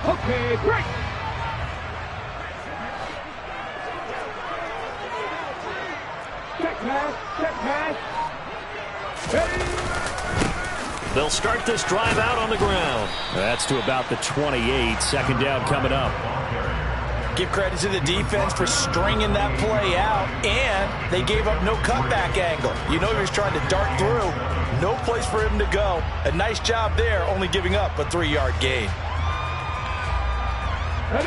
Okay, break. Check pass. They'll start this drive out on the ground. That's to about the 28. Second down coming up. Give credit to the defense for stringing that play out, and they gave up no cutback angle. You know he was trying to dart through. No place for him to go. A nice job there, only giving up a 3-yard gain.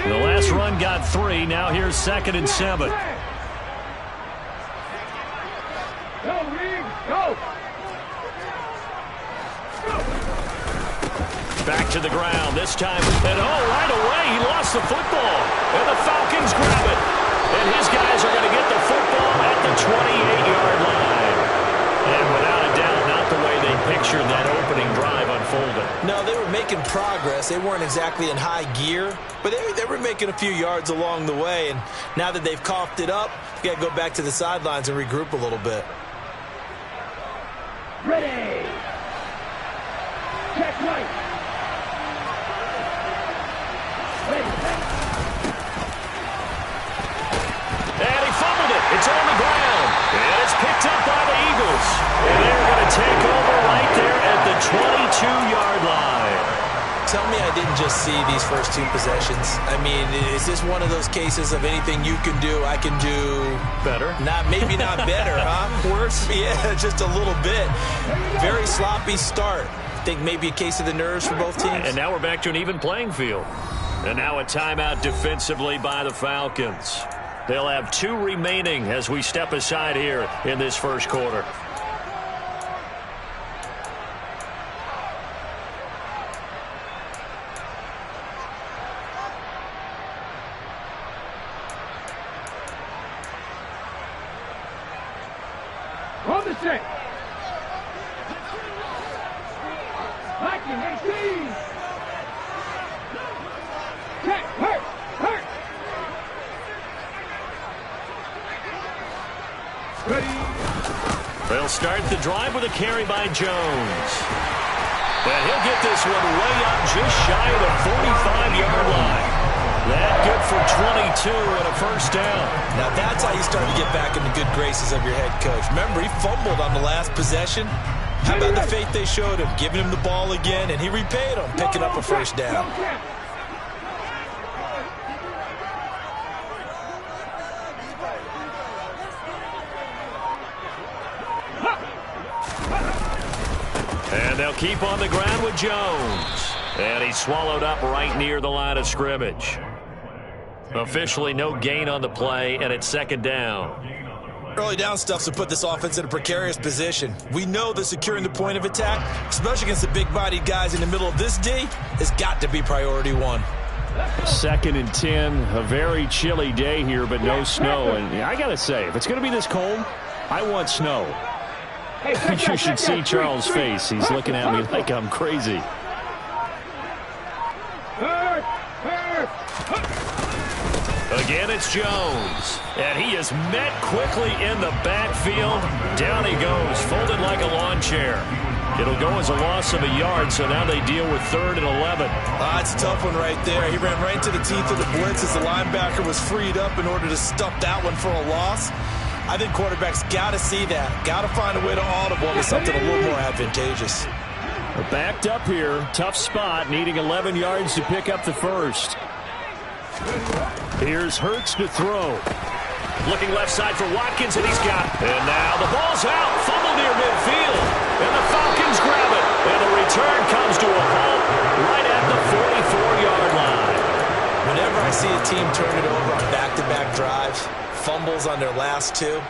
The last run got 3. Now here's 2nd and 7. Go. Back to the ground this time. And right away he lost the football. And the Falcons grab it. And his guys are going to get the football at the 28-yard line. And without a doubt, not the way they pictured that opening drive unfolding. No, they were making progress. They weren't exactly in high gear, but they were making a few yards along the way. And now that they've coughed it up, you got to go back to the sidelines and regroup a little bit. Ready. Check right. And he fumbled it. It's on the ground. And it's picked up by the Eagles. And they're going to take over right there at the 22-yard line. Tell me I didn't just see these first 2 possessions. I mean, is this one of those cases of anything you can do, I can do better? Maybe not better, huh? Worse? Yeah, just a little bit. Very sloppy start. Think maybe a case of the nerves for both teams. And now we're back to an even playing field. And now a timeout defensively by the Falcons. They'll have 2 remaining as we step aside here in this first quarter. On the check. Viking 18. Check. Hurt. Ready. They'll start the drive with a carry by Jones. And he'll get this one way up just shy of the 45-yard line. That good for 22 and a first down. Now that's how you start to get back in the good graces of your head coach. Remember, he fumbled on the last possession. How about the faith they showed him, giving him the ball again, and he repaid them, picking up a first down. And they'll keep on the ground with Jones. And he's swallowed up right near the line of scrimmage. Officially no gain on the play, and it's 2nd down. Early down stuff to put this offense in a precarious position. We know that securing the point of attack, especially against the big-bodied guys in the middle of this D, has got to be priority 1. 2nd and 10, a very chilly day here, but no snow. And I got to say, if it's going to be this cold, I want snow. You should see Charles' face. He's looking at me like I'm crazy. Again, it's Jones. And he is met quickly in the backfield. Down he goes, folded like a lawn chair. It'll go as a loss of a yard, so now they deal with 3rd and 11. It's a tough one right there. He ran right into the teeth of the blitz as the linebacker was freed up in order to stuff that one for a loss. I think quarterbacks got to see that. Got to find a way to audible to something a little more advantageous. We're backed up here. Tough spot, needing 11 yards to pick up the first. Here's Hurts to throw. Looking left side for Watkins, and he's got it. And now the ball's out. Fumble near midfield. And the Falcons grab it. And the return comes to a halt right at the 44-yard line. Whenever I see a team turn it over on back-to-back drives, fumbles on their last 2,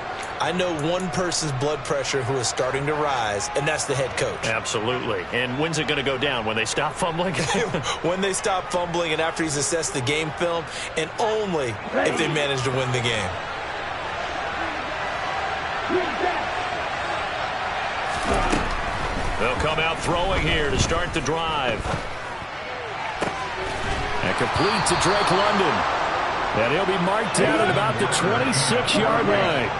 I know one person's blood pressure who is starting to rise, and that's the head coach. Absolutely. And when's it going to go down? When they stop fumbling? When they stop fumbling and after he's assessed the game film, and only if they manage to win the game. They'll come out throwing here to start the drive. And complete to Drake London. And he'll be marked down at about the 26-yard line.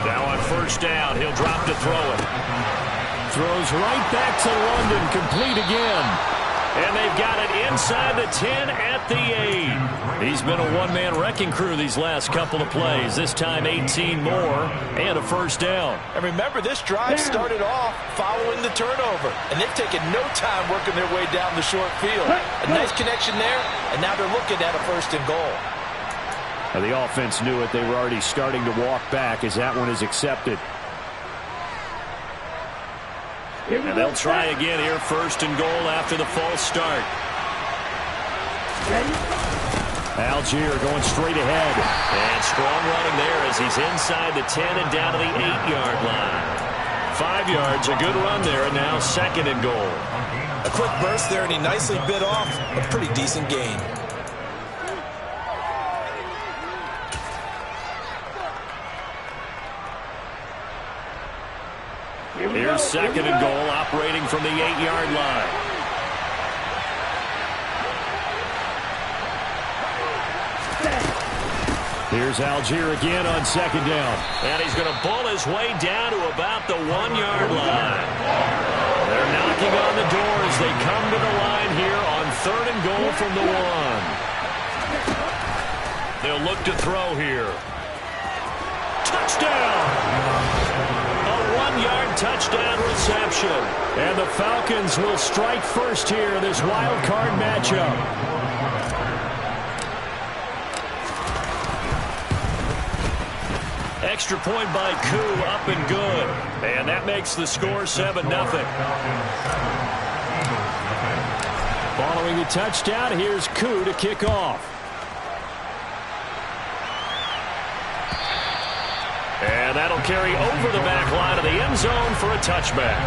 Now on first down, he'll drop to throw it. throws right back to London, complete again. And they've got it inside the 10 at the 8. He's been a one-man wrecking crew these last couple of plays. This time 18 more and a first down. And remember, this drive started off following the turnover. And they've taken no time working their way down the short field. A nice connection there, and now they're looking at a first and goal. Now the offense knew it. They were already starting to walk back as that one is accepted. And they'll try again here, first and goal after the false start. Algier going straight ahead. And strong running there as he's inside the 10 and down to the 8-yard line. 5 yards, a good run there, and now second and goal. A quick burst there, and he nicely bit off a pretty decent gain. Here's second and goal, operating from the 8-yard line. Here's Algier again on second down. And he's going to bull his way down to about the 1-yard line. They're knocking on the door as they come to the line here on third and goal from the 1. They'll look to throw here. Touchdown! 1-yard touchdown reception. And the Falcons will strike first here, this wild card matchup. Extra point by Koo, up and good. And that makes the score 7-0. Following the touchdown, here's Koo to kick off. And that'll carry over the back line of the end zone for a touchback.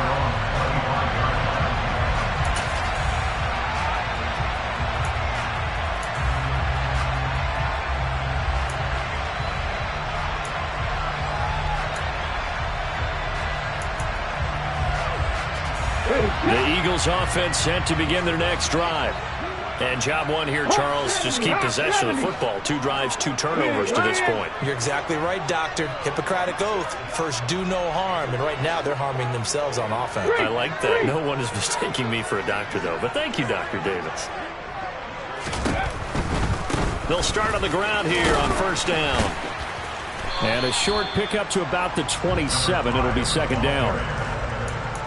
The Eagles offense set to begin their next drive. And job one here, Charles, just keep possession of the football. 2 drives, 2 turnovers to this point. You're exactly right, Doctor. Hippocratic oath. First, do no harm. And right now, they're harming themselves on offense. I like that. No one is mistaking me for a doctor, though. But thank you, Dr. Davis. They'll start on the ground here on first down. And a short pickup to about the 27. It'll be second down.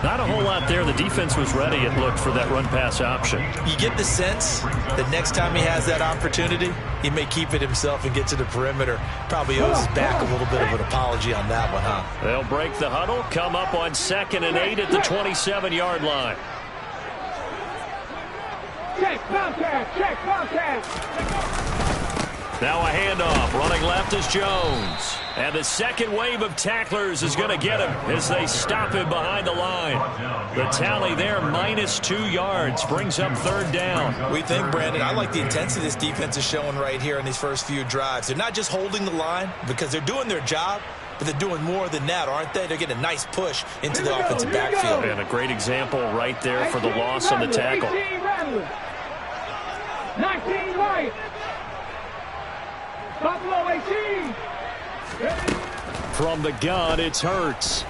Not a whole lot there. The defense was ready, it looked, for that run-pass option. You get the sense that next time he has that opportunity, he may keep it himself and get to the perimeter. Probably owes his back a little bit of an apology on that one, huh? They'll break the huddle, come up on 2nd and 8 at the 27-yard line. Check contact, check contact. Now a handoff. Running left is Jones. And the second wave of tacklers is going to get him as they stop him behind the line. The tally there, -2 yards, brings up third down. We think, Brandon, I like the intensity this defense is showing right here in these first few drives. They're not just holding the line because they're doing their job, but they're doing more than that, aren't they? They're getting a nice push into the offensive backfield. And a great example right there for the loss on the tackle. 19 right. Buffalo 18. From the gun, it's Hurts.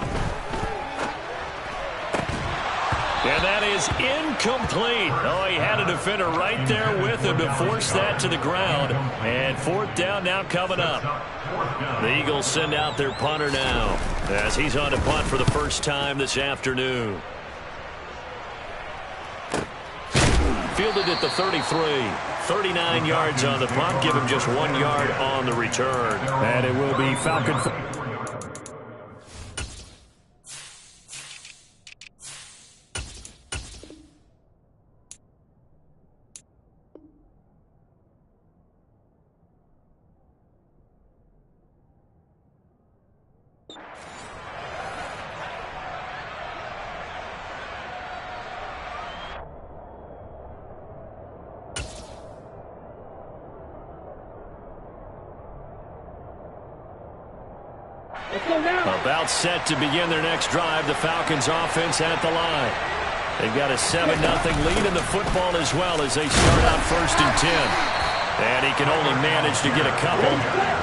And that is incomplete. Oh, he had a defender right there with him to force that to the ground. And fourth down now coming up. The Eagles send out their punter now as he's on to punt for the first time this afternoon. Fielded at the 33. 39 yards on the punt. Give him just 1 yard on the return. And it will be Falcon. About set to begin their next drive. The Falcons offense at the line. They've got a 7-0 lead in the football as well as they start out 1st and 10. And he can only manage to get a couple.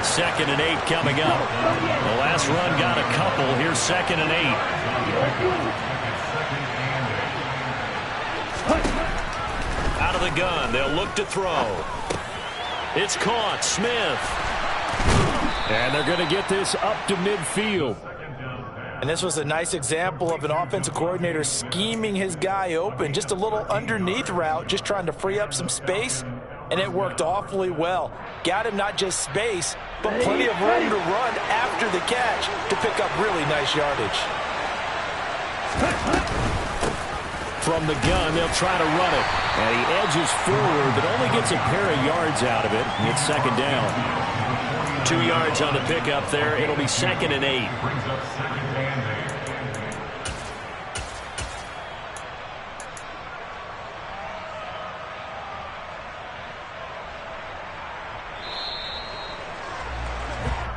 2nd and 8 coming up. The last run got a couple. Here's 2nd and 8. the gun. They'll look to throw. It's caught. Smith. And they're going to get this up to midfield. And this was a nice example of an offensive coordinator scheming his guy open. Just a little underneath route, just trying to free up some space. And it worked awfully well. Got him not just space, but plenty of room to run after the catch to pick up really nice yardage. From the gun, they'll try to run it. And he edges forward, but only gets a pair of yards out of it. It's second down. 2 yards on the pickup there. It'll be 2nd and 8.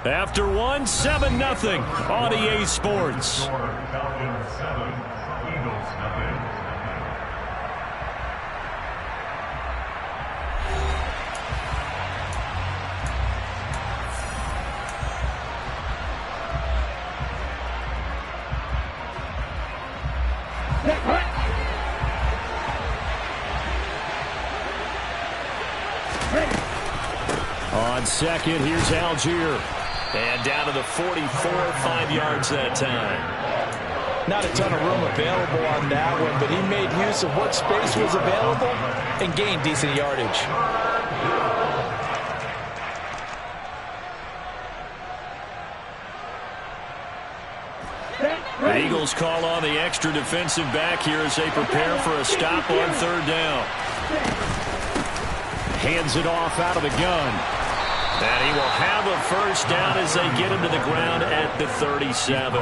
After one, 7-0 on EA Sports. On second, here's Algier. And down to the 44, 5 yards that time. Not a ton of room available on that one, but he made use of what space was available and gained decent yardage. The Eagles call on the extra defensive back here as they prepare for a stop on 3rd down. Hands it off out of the gun. And he will have a first down as they get him to the ground at the 37.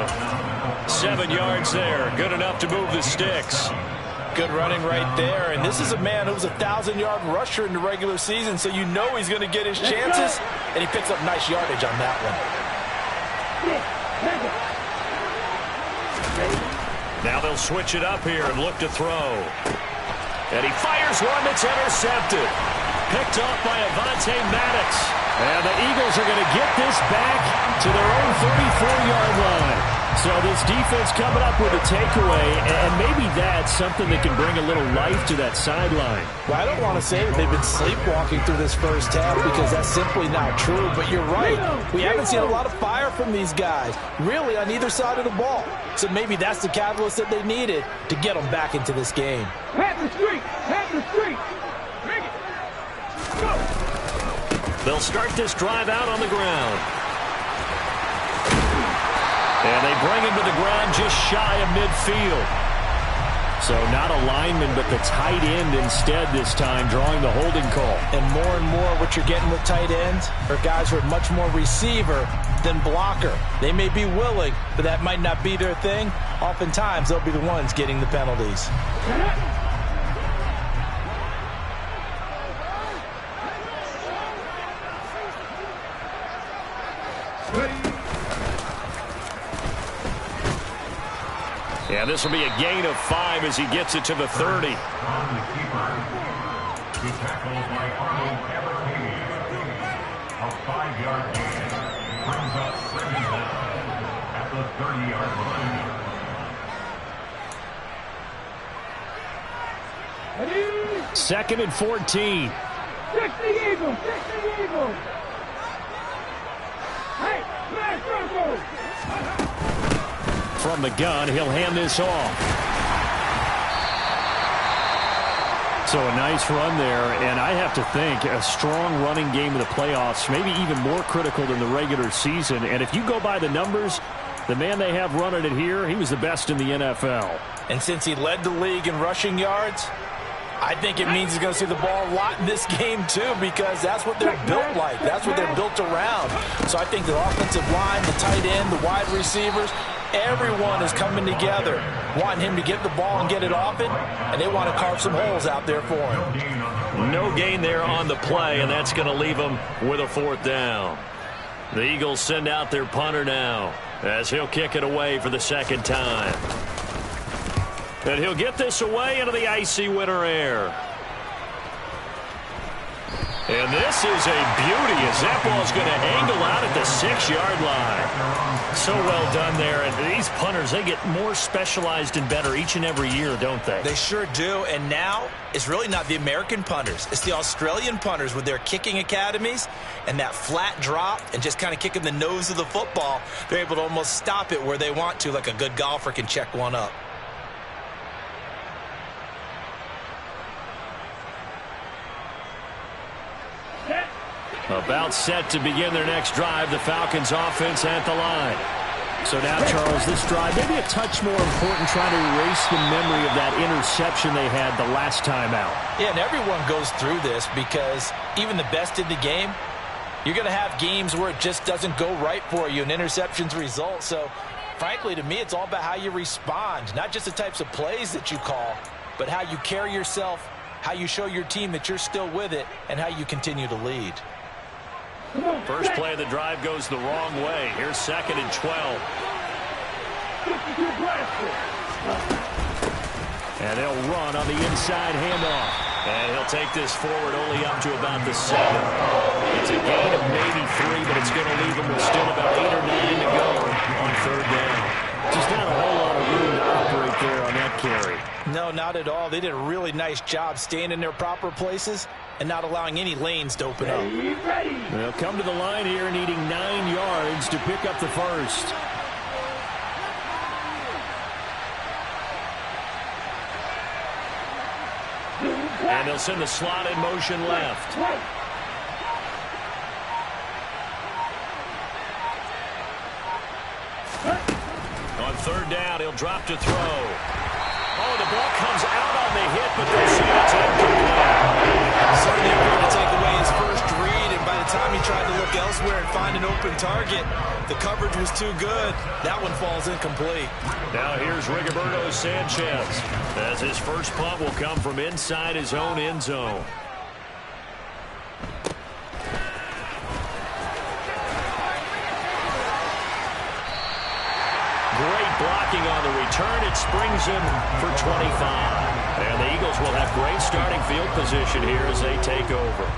7 yards there. Good enough to move the sticks. Good running right there. And this is a man who was a 1,000-yard rusher in the regular season, so you know he's going to get his chances. And he picks up nice yardage on that one. Now they'll switch it up here and look to throw. And he fires one that's intercepted. Picked off by Avonte Maddox. And the Eagles are going to get this back to their own 34-yard line. So this defense coming up with a takeaway, and maybe that's something that can bring a little life to that sideline. Well, I don't want to say that they've been sleepwalking through this first half because that's simply not true. But you're right. We haven't seen a lot of fire from these guys, really, on either side of the ball. So maybe that's the catalyst that they needed to get them back into this game. Pat the street! Pat the street! Bring it! Go! They'll start this drive out on the ground. And they bring him to the ground just shy of midfield. So not a lineman, but the tight end instead this time, drawing the holding call. And more what you're getting with tight ends are guys who are much more receiver than blocker. They may be willing, but that might not be their thing. Oftentimes, they'll be the ones getting the penalties. Yeah, this will be a gain of 5 as he gets it to the 30. The tackle by Arnold Abercrombie. A 5-yard gain brings up 7 down at the 30-yard line. 2nd and 14. 60 Eagles! 60 Eagles! Hey, smash Broncos! From the gun, he'll hand this off. So a nice run there, and I have to think a strong running game of the playoffs, maybe even more critical than the regular season. And if you go by the numbers, the man they have running it here, he was the best in the NFL. And since he led the league in rushing yards, I think it means he's going to see the ball a lot in this game, too, because that's what they're built like. That's what they're built around. So I think the offensive line, the tight end, the wide receivers, everyone is coming together, wanting him to get the ball and get it off it, and they want to carve some holes out there for him. No gain there on the play, and that's going to leave him with a 4th down. The Eagles send out their punter now as he'll kick it away for the 2nd time. And he'll get this away into the icy winter air. And this is a beauty as that ball's going to angle out at the 6-yard line. So well done there. And these punters, they get more specialized and better each and every year, don't they? They sure do. And now it's really not the American punters. It's the Australian punters with their kicking academies and that flat drop and just kind of kicking the nose of the football. They're able to almost stop it where they want to, like a good golfer can check one up. About set to begin their next drive, the Falcons offense at the line. So now, Charles, this drive maybe a touch more important, trying to erase the memory of that interception they had the last time out. Yeah, and everyone goes through this because even the best in the game, you're going to have games where it just doesn't go right for you and interceptions result. So, frankly, to me, it's all about how you respond, not just the types of plays that you call, but how you carry yourself, how you show your team that you're still with it, and how you continue to lead. First play of the drive goes the wrong way. Here's 2nd and 12. And they'll run on the inside handoff. And he'll take this forward only up to about the 7. It's a gain of maybe 3, but it's going to leave them with still about 8 or 9 to go on 3rd down. Just not a whole lot of room to operate there on that carry. No, not at all. They did a really nice job staying in their proper places and not allowing any lanes to open up. They'll come to the line here needing 9 yards to pick up the first. And they'll send the slot in motion left. On 3rd down, he'll drop to throw. Oh, the ball comes out on the hit, but they'll see it's incomplete. Certainly going to take away his first read, and by the time he tried to look elsewhere and find an open target, the coverage was too good. That one falls incomplete. Now here's Rigoberto Sanchez, as his first punt will come from inside his own end zone. Great blocking on the return. It springs him for 25. And the Eagles will have great starting field position here as they take over.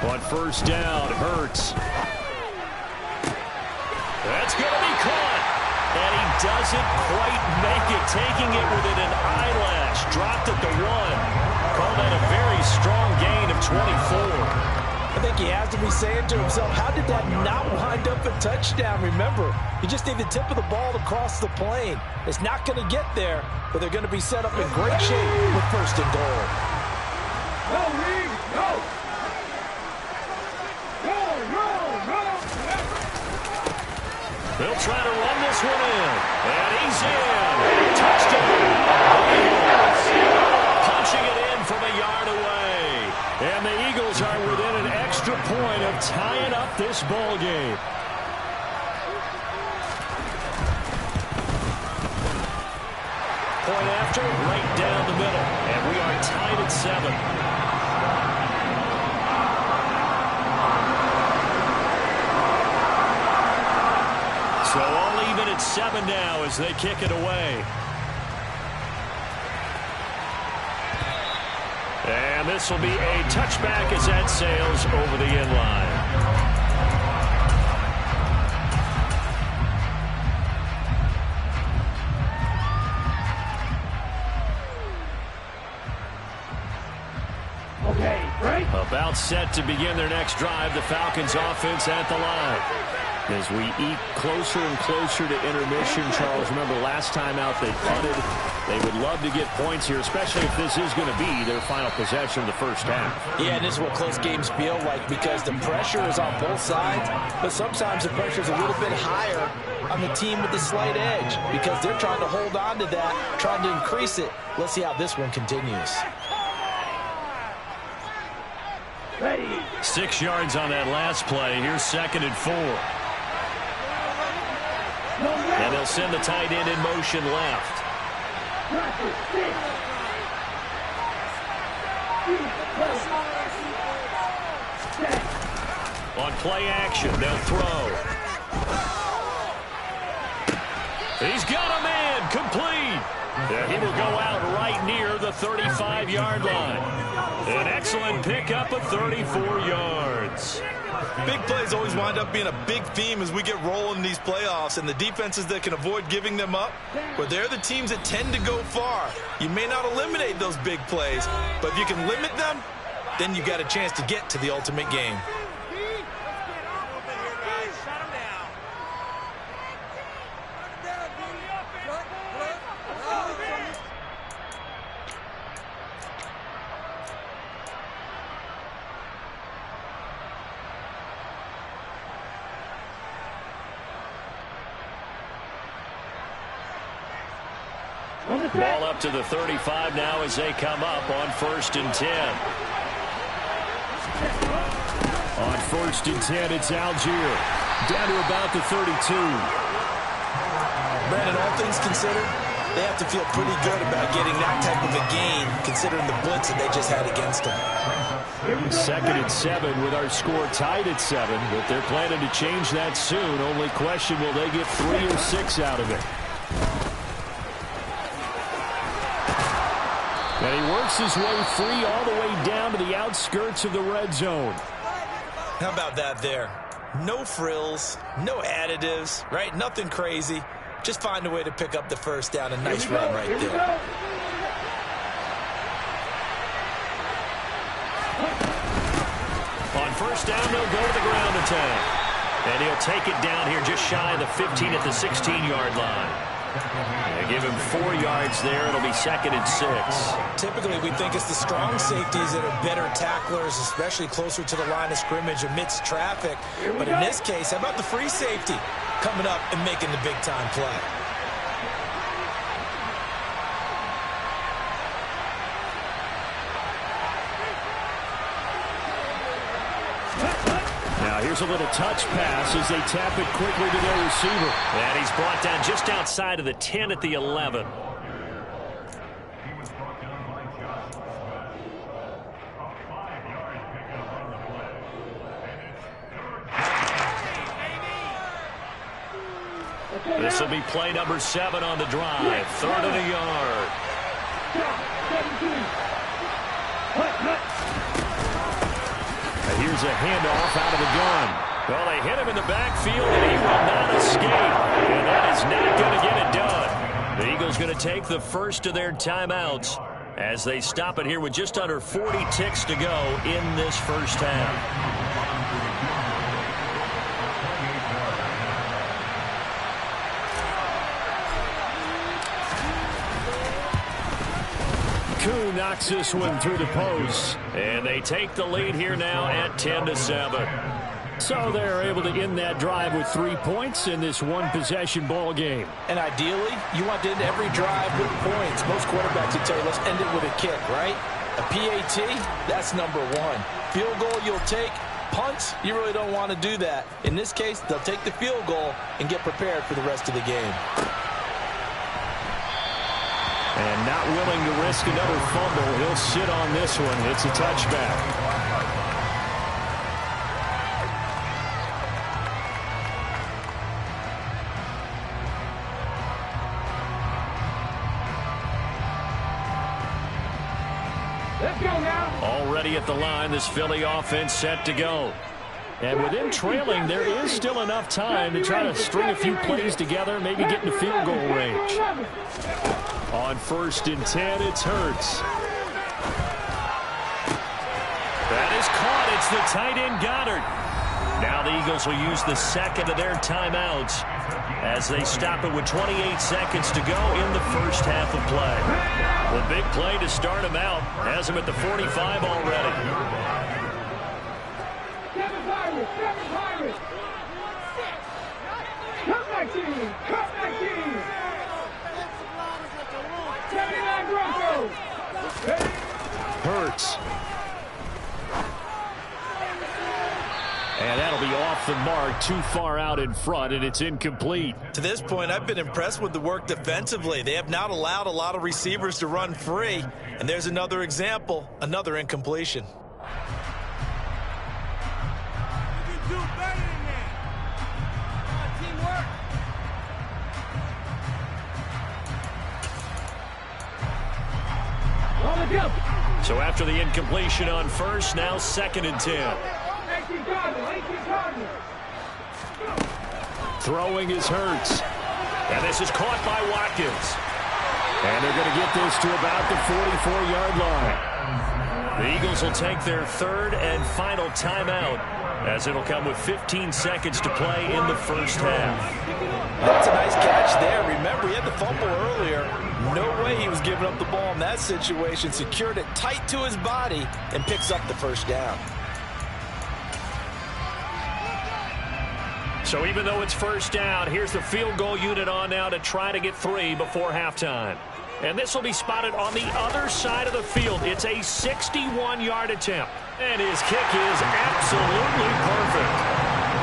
On 1st down, Hurts. That's going to be caught. And he doesn't quite make it, taking it within an eyelash. Dropped at the 1. Called that a very strong gain of 24. I think he has to be saying to himself, how did that not wind up a touchdown? Remember, you just need the tip of the ball to cross the plane. It's not going to get there, but they're going to be set up in great shape with 1st and goal. Go, Reed, go! They'll try to run this one in. And he's in. Touchdown. Punching it in from a yard away. And the Eagles are within an extra point of tying up this ball game. Point after, right down the middle. And we are tied at 7. So all even at 7 now as they kick it away. And this will be a touchback as that sails over the end line. Okay, right? About set to begin their next drive, the Falcons offense at the line. As we eat closer and closer to intermission, Charles, remember last time out they punted. They would love to get points here, especially if this is going to be their final possession of the first half. Yeah, and this is what close games feel like because the pressure is on both sides, but sometimes the pressure is a little bit higher on the team with the slight edge because they're trying to hold on to that, trying to increase it. Let's see how this one continues. 6 yards on that last play. Here's 2nd and 4. And they'll send the tight end in motion left. On play action, they'll throw. He's got a man, complete. Yeah, he will go out right near the 35-yard line. An excellent pickup of 34 yards. Big plays always wind up being a big theme as we get rolling in these playoffs, and the defenses that can avoid giving them up, but they're the teams that tend to go far. You may not eliminate those big plays, but if you can limit them, then you got a chance to get to the ultimate game. Ball up to the 35 now as they come up on 1st and 10. On 1st and 10, it's Algier. Down to about the 32. Brandon, all things considered, they have to feel pretty good about getting that type of a gain considering the blitz that they just had against them. 2nd and 7 with our score tied at 7, but they're planning to change that soon. Only question, will they get 3 or 6 out of it? And he works his way free all the way down to the outskirts of the red zone. How about that there? No frills, no additives, right? Nothing crazy. Just find a way to pick up the first down. A nice run right there. On 1st down, they'll go to the ground attack. And he'll take it down here just shy of the 15 at the 16-yard line. They give him 4 yards there. It'll be 2nd and 6. Typically, we think it's the strong safeties that are better tacklers, especially closer to the line of scrimmage amidst traffic. But in this case, how about the free safety coming up and making the big-time play? Now here's a little touch pass as they tap it quickly to their receiver. And he's brought down just outside of the 10 at the 11. He was brought down by Josh Sweat. A 5-yard pickup on the play. And it's 3rd. This will be play number 7 on the drive. 3rd and a yard. And here's a handoff out of the gun. Well, they hit him in the backfield, and he will not escape. And that is not going to get it done. The Eagles going to take the first of their timeouts as they stop it here with just under 40 ticks to go in this first half. Koo knocks this one through the post. And they take the lead here now at 10-7. So they're able to end that drive with 3 points in this one-possession ball game. And ideally, you want to end every drive with points. Most quarterbacks would tell you, let's end it with a kick, right? A PAT, that's number 1. Field goal you'll take. Punts, you really don't want to do that. In this case, they'll take the field goal and get prepared for the rest of the game. And not willing to risk another fumble, he'll sit on this one. It's a touchback. Let's go now. Already at the line, this Philly offense set to go. And with them trailing, there is still enough time to try to string a few plays together, maybe get into field goal range. On 1st and 10, it's Hurts. That is caught. It's the tight end Goddard. Now the Eagles will use the second of their timeouts as they stop it with 28 seconds to go in the first half of play. The big play to start him out has him at the 45 already. Come back team! Come back team! 79 Broncos! Hurts. And that'll be off the mark, too far out in front, and it's incomplete. To this point, I've been impressed with the work defensively. They have not allowed a lot of receivers to run free. And there's another example, another incompletion. You can do better than that. Teamwork. On the jump. So after the incompletion on first, now 2nd and 10. Throwing is Hurts. And this is caught by Watkins. And they're going to get this to about the 44-yard line. The Eagles will take their third and final timeout as it'll come with 15 seconds to play in the first half. That's a nice catch there. Remember, he had the fumble earlier. No way he was giving up the ball in that situation. Secured it tight to his body and picks up the first down. So even though it's first down, here's the field goal unit on now to try to get 3 before halftime. And this will be spotted on the other side of the field. It's a 61-yard attempt. And his kick is absolutely perfect.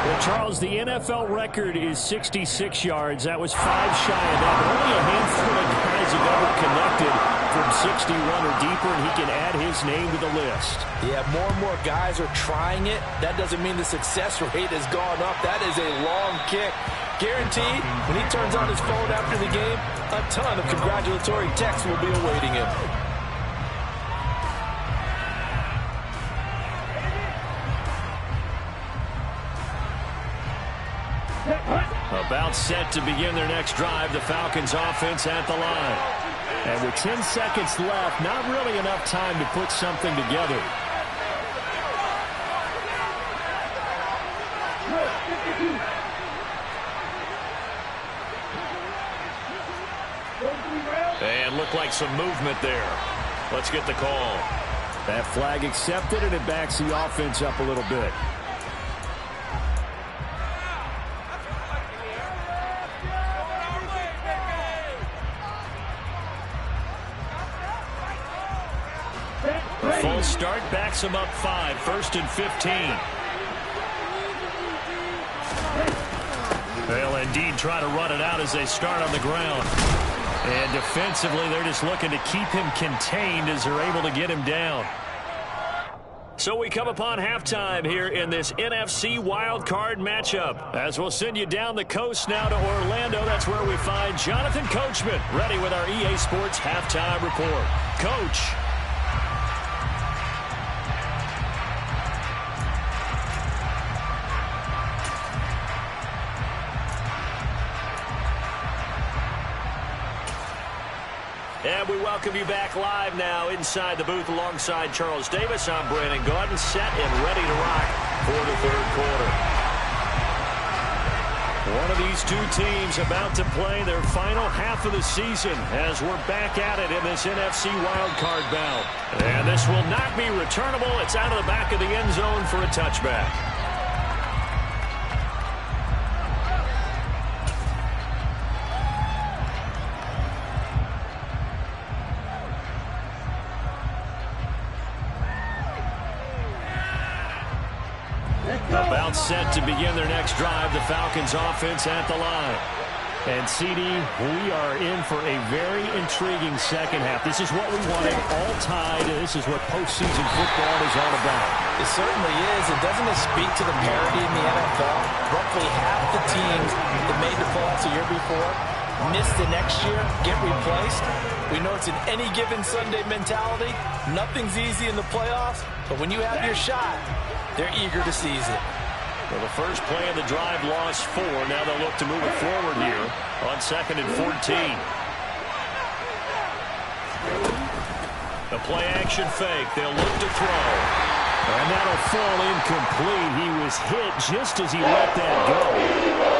Well, Charles, the NFL record is 66 yards. That was 5 shy of that, but only a handful of guys have ever connected from 61 or deeper, and he can add his name to the list. Yeah, more and more guys are trying it. That doesn't mean the success rate has gone up. That is a long kick. Guaranteed, when he turns on his phone after the game, a ton of congratulatory texts will be awaiting him. About set to begin their next drive, the Falcons offense at the line. And with 10 seconds left, not really enough time to put something together. And looked like some movement there. Let's get the call. That flag accepted, and it backs the offense up a little bit. A full start backs him up 5, 1st and 15. They'll indeed try to run it out as they start on the ground. And defensively, they're just looking to keep him contained as they're able to get him down. So we come upon halftime here in this NFC wildcard matchup. As we'll send you down the coast now to Orlando, that's where we find Jonathan Coachman ready with our EA Sports halftime report. Coach. And we welcome you back live now inside the booth alongside Charles Davis. I'm Brandon Gaudin, set and ready to rock for the third quarter. One of these two teams about to play their final half of the season as we're back at it in this NFC wildcard bout. And this will not be returnable. It's out of the back of the end zone for a touchback. About set to begin their next drive, the Falcons offense at the line. And CD, we are in for a very intriguing second half. This is what we wanted, all tied, and this is what postseason football is all about. It certainly is. And doesn't it speak to the parity in the NFL? Roughly half the teams that made the playoffs a year before miss the next year, get replaced. We know it's an any given Sunday mentality. Nothing's easy in the playoffs, but when you have your shot, they're eager to seize it. Well, the first play of the drive lost 4. Now they'll look to move it forward here on 2nd and 14. A play action fake. They'll look to throw. And that'll fall incomplete. He was hit just as he let that go.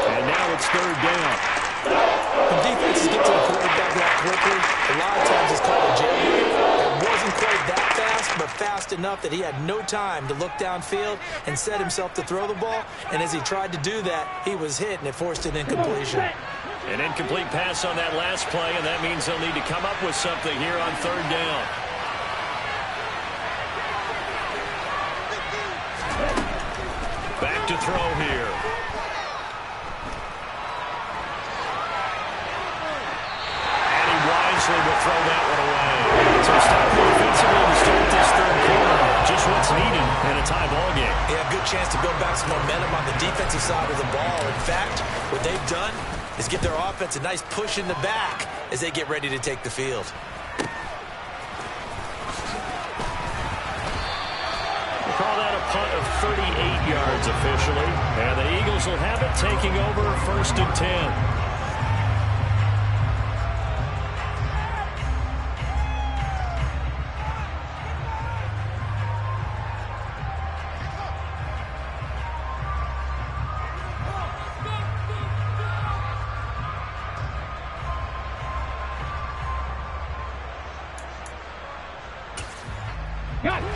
And now it's third down. When defenses get to the quarterback that quickly, a lot of times it's called a jailbreak. It wasn't quite that fast, but fast enough that he had no time to look downfield and set himself to throw the ball. And as he tried to do that, he was hit, and it forced an incompletion. An incomplete pass on that last play, and that means they'll need to come up with something here on third down. Back to throw here. And he wisely will throw that one away. So stop offensively to start this third quarter. Just what's needed in a tie ball game. Yeah, good chance to build back some momentum on the defensive side of the ball. In fact, what they've done is give their offense a nice push in the back as they get ready to take the field. We'll call that a punt of 38 yards officially. And the Eagles will have it, taking over 1st and 10.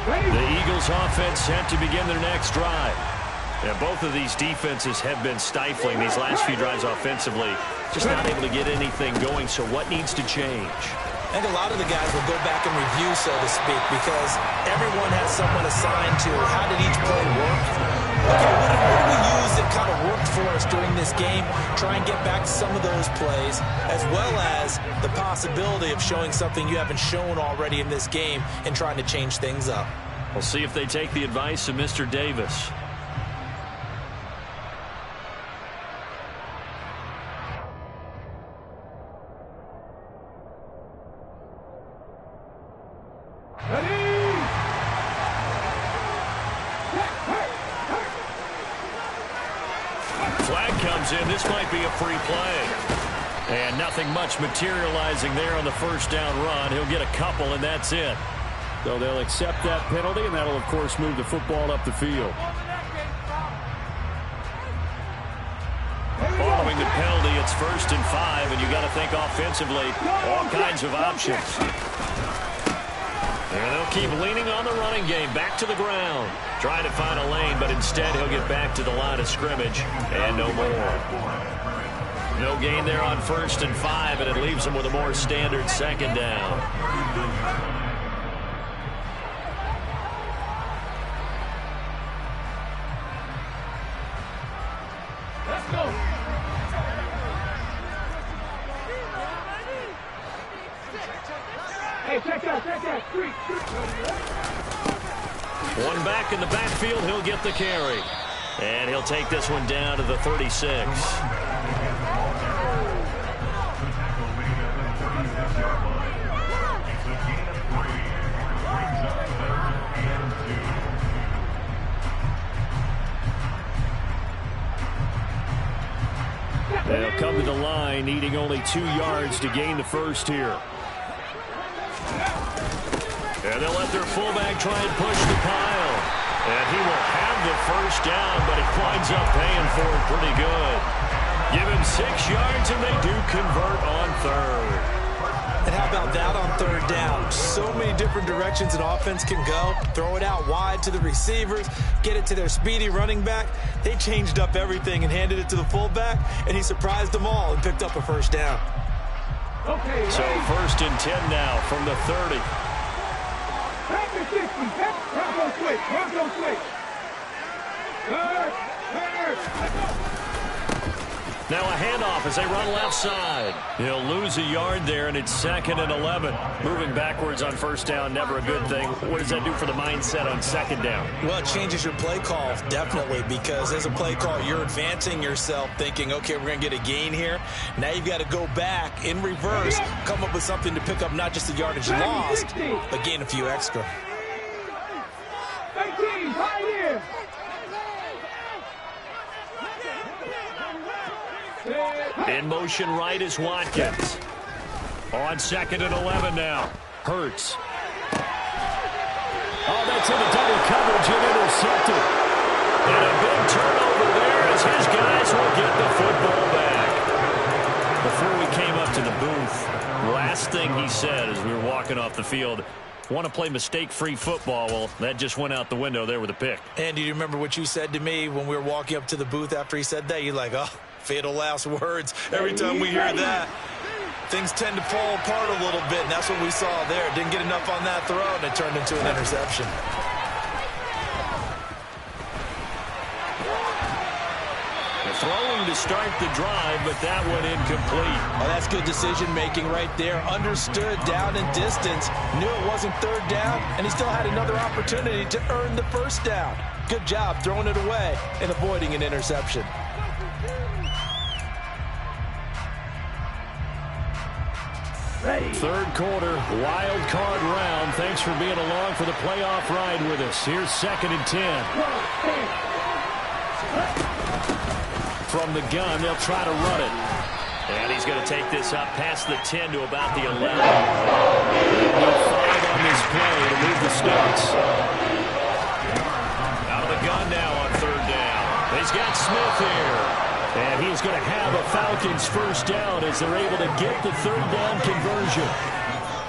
The Eagles offense set to begin their next drive. Yeah, both of these defenses have been stifling these last few drives offensively. Just not able to get anything going, so what needs to change? I think a lot of the guys will go back and review, so to speak, because everyone has someone assigned to how did each play work. Okay, what did we use that kind of worked for us during this game? Try and get back to some of those plays, as well as the possibility of showing something you haven't shown already in this game and trying to change things up. We'll see if they take the advice of Mr. Davis. Flag comes in. This might be a free play. And nothing much materializing there on the first down run. He'll get a couple, and that's it. So they'll accept that penalty, and that'll, of course, move the football up the field. Following the penalty, it's 1st and 5, and you got to think offensively, all kinds of options. And they'll keep leaning on the running game, back to the ground. Trying to find a lane, but instead he'll get back to the line of scrimmage, and no more. No gain there on 1st and 5, and it leaves him with a more standard second down. One back in the backfield, he'll get the carry. And he'll take this one down to the 36. They'll come to the line, needing only 2 yards to gain the first here. And they'll let their fullback try and push the pile. And he will have the first down, but he winds up paying for it pretty good. Give him 6 yards, and they do convert on third. And how about that on third down? So many different directions an offense can go. Throw it out wide to the receivers, get it to their speedy running back. They changed up everything and handed it to the fullback, and he surprised them all and picked up a first down. Okay, so 1st and 10 now from the 30. Back to 60. Bronco switch. Bronco switch. Third. Now a handoff as they run left side. He'll lose a yard there, and it's 2nd and 11. Moving backwards on first down, never a good thing. What does that do for the mindset on second down? Well, it changes your play call, definitely, because as a play call, you're advancing yourself thinking, okay, we're going to get a gain here. Now you've got to go back in reverse, come up with something to pick up not just the yardage lost, but gain a few extra. 18, right in. In motion right is Watkins. On 2nd and 11 now. Hurts. Oh, that's in the double coverage and intercepted. And a big his guys will get the football back. Before we came up to the booth, last thing he said as we were walking off the field, want to play mistake-free football. Well, that just went out the window there with a pick. And do you remember what you said to me when we were walking up to the booth after he said that? You're like, oh, fatal last words. Every time we hear that, things tend to fall apart a little bit, and that's what we saw there. Didn't get enough on that throw, and it turned into an interception. Throwing to start the drive, but that went incomplete. Oh, that's good decision-making right there. Understood down and distance. Knew it wasn't third down, and he still had another opportunity to earn the first down. Good job throwing it away and avoiding an interception. Third quarter, wild card round. Thanks for being along for the playoff ride with us. Here's 2nd and 10. From the gun, they'll try to run it. And he's going to take this up past the 10 to about the 11. They'll go 5 on this play to move the Sticks. Out of the gun now on 3rd down. He's got Smith here. And he's going to have a Falcons first down as they're able to get the 3rd down conversion.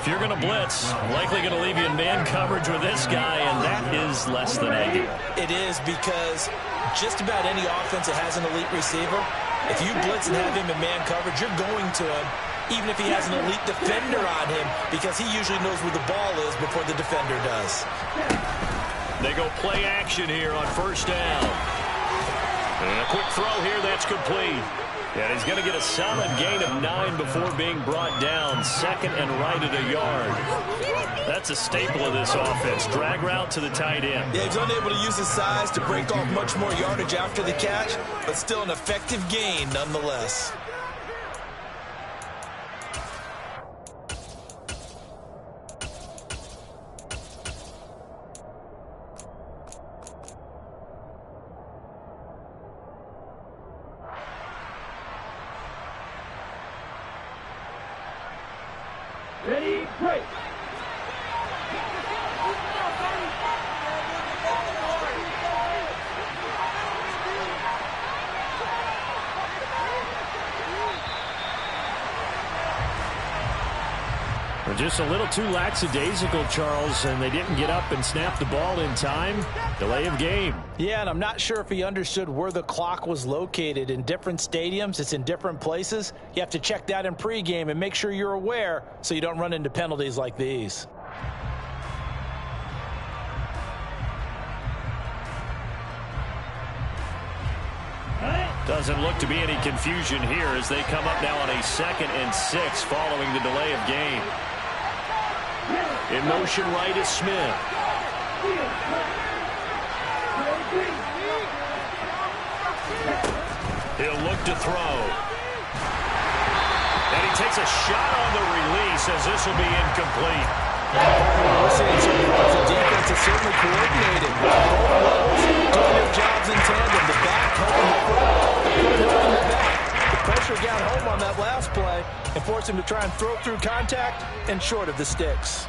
If you're going to blitz, likely going to leave you in man coverage with this guy, and that is less than ideal. It is, because just about any offense that has an elite receiver, if you blitz and have him in man coverage, you're going to him, even if he has an elite defender on him, because he usually knows where the ball is before the defender does. They go play action here on 1st down. And a quick throw here, that's complete. And he's going to get a solid gain of 9 before being brought down. 2nd and right at a yard. That's a staple of this offense. Drag route to the tight end. Yeah, he's unable to use his size to break off much more yardage after the catch, but still an effective gain nonetheless. Ready, break. We're just a little too lackadaisical, Charles, and they didn't get up and snap the ball in time. Delay of game. Yeah, and I'm not sure if he understood where the clock was located. In different stadiums, it's in different places. You have to check that in pregame and make sure you're aware so you don't run into penalties like these. Doesn't look to be any confusion here as they come up now on a 2nd and 6 following the delay of game. In motion right is Smith. He'll look to throw. And he takes a shot on the release as this will be incomplete. We're seeing some defensive defense is certainly coordinated. Both levels doing their jobs in tandem. The back helping the front, the front helping the back. The pressure got home on that last play and forced him to try and throw through contact and short of the sticks.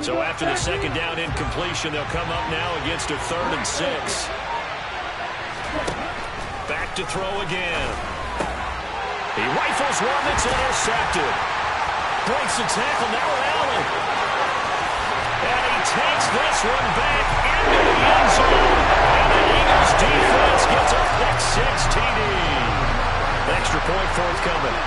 So after the 2nd down incompletion, they'll come up now against a 3rd and 6. Back to throw again. He rifles one that's intercepted. Breaks the tackle, now Allen. And he takes this one back into the end zone. And the Eagles defense gets a pick 6 TD. Extra point forthcoming.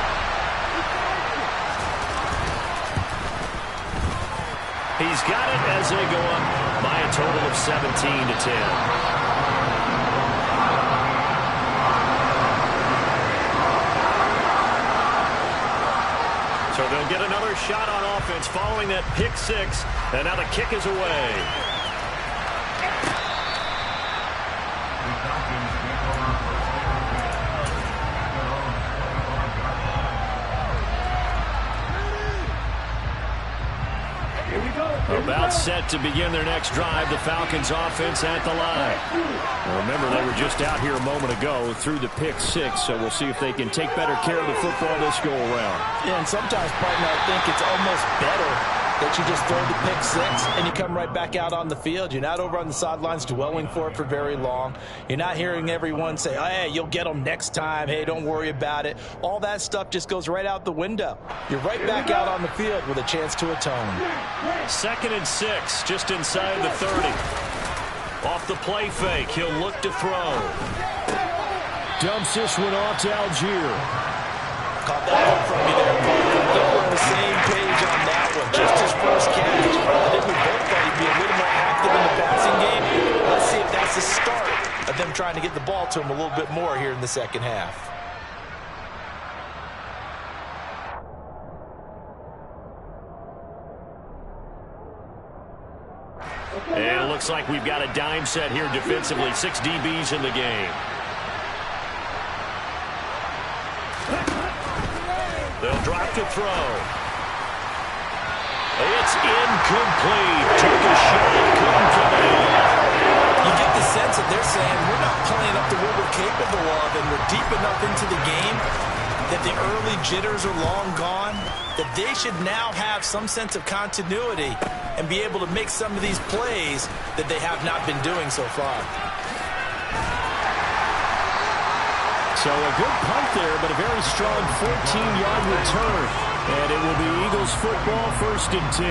He's got it as they go up by a total of 17-10. So they'll get another shot on offense following that pick 6, and now the kick is away. Here we go. About set to begin their next drive. The Falcons offense at the line. Well, remember, they were just out here a moment ago through the pick six, so we'll see if they can take better care of the football this go around. Yeah, and sometimes, partner, I think it's almost better that you just throw the pick six and you come right back out on the field. You're not over on the sidelines dwelling for it for very long. You're not hearing everyone say, oh, hey, you'll get them next time. Hey, don't worry about it. All that stuff just goes right out the window. You're right back out on the field with a chance to atone. 2nd and 6, just inside the 30. Off the play fake, he'll look to throw. Dumps this one off to Algier. Caught that one from me there, Parker. I think we're on the same page on that one. Just his first catch. I think we both thought he'd be a little more active in the passing game. Let's see if that's the start of them trying to get the ball to him a little bit more here in the second half. And it looks like we've got a dime set here defensively. 6 DBs in the game. They'll drop to throw. It's incomplete. Took a shot, couldn't finish. You get the sense that they're saying we're not playing up to what we're capable of, and we're deep enough into the game that the early jitters are long gone, that they should now have some sense of continuity and be able to make some of these plays that they have not been doing so far. So a good punt there, but a very strong 14-yard return. And it will be Eagles football, 1st and 10.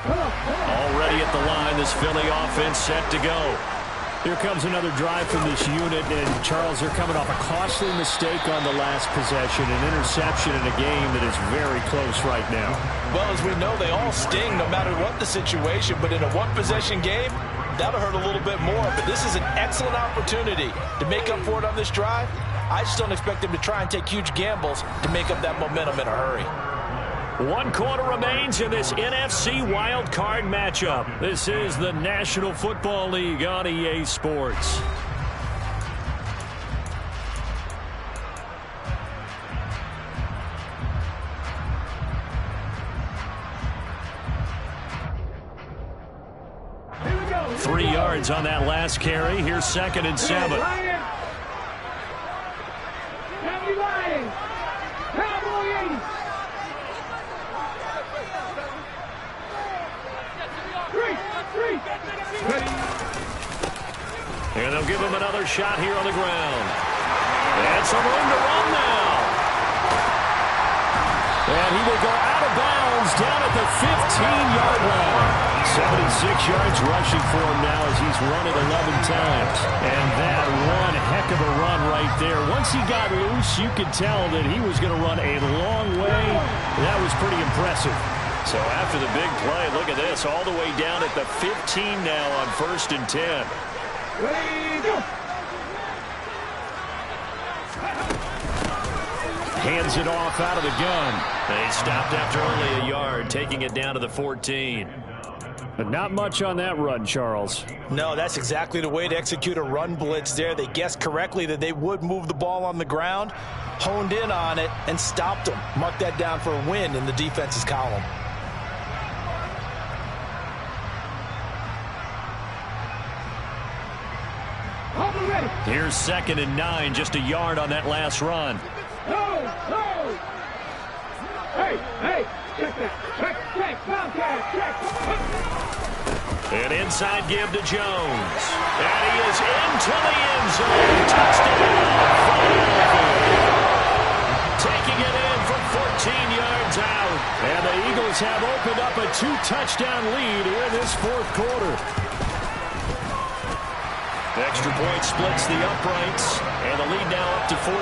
Already at the line, this Philly offense set to go. Here comes another drive from this unit, and Charles, they're coming off a costly mistake on the last possession, an interception in a game that is very close right now. Well, as we know, they all sting no matter what the situation, but in a one-possession game, that'll hurt a little bit more. But this is an excellent opportunity to make up for it on this drive. I just don't expect them to try and take huge gambles to make up that momentum in a hurry. 1 quarter remains in this NFC wildcard matchup. This is the National Football League on EA Sports. Here we go. 3 yards on that last carry. Here's 2nd and 7. Lions. Cowboy Lions. Cowboy 80. 3. And they'll give him another shot here on the ground. And some room to run now. And he will go out of bounds down at the 15-yard line. 76 yards rushing for him now as he's run it 11 times. And that one heck of a run right there. Once he got loose, you could tell that he was going to run a long way. That was pretty impressive. So after the big play, look at this, all the way down at the 15 now on 1st and 10. Ready, go. Hands it off out of the gun. They stopped after only a yard, taking it down to the 14. But not much on that run, Charles. No, that's exactly the way to execute a run blitz there. They guessed correctly that they would move the ball on the ground, honed in on it, and stopped them. Mark that down for a win in the defense's column. Here's 2nd and 9, just a yard on that last run. Go. Hey, check that. Check, check. An inside give to Jones. And he is into the end zone. Touchdown. Taking it in from 14 yards out. And the Eagles have opened up a 2-touchdown lead here in this 4th quarter. The extra point splits the uprights, and the lead now up to 14.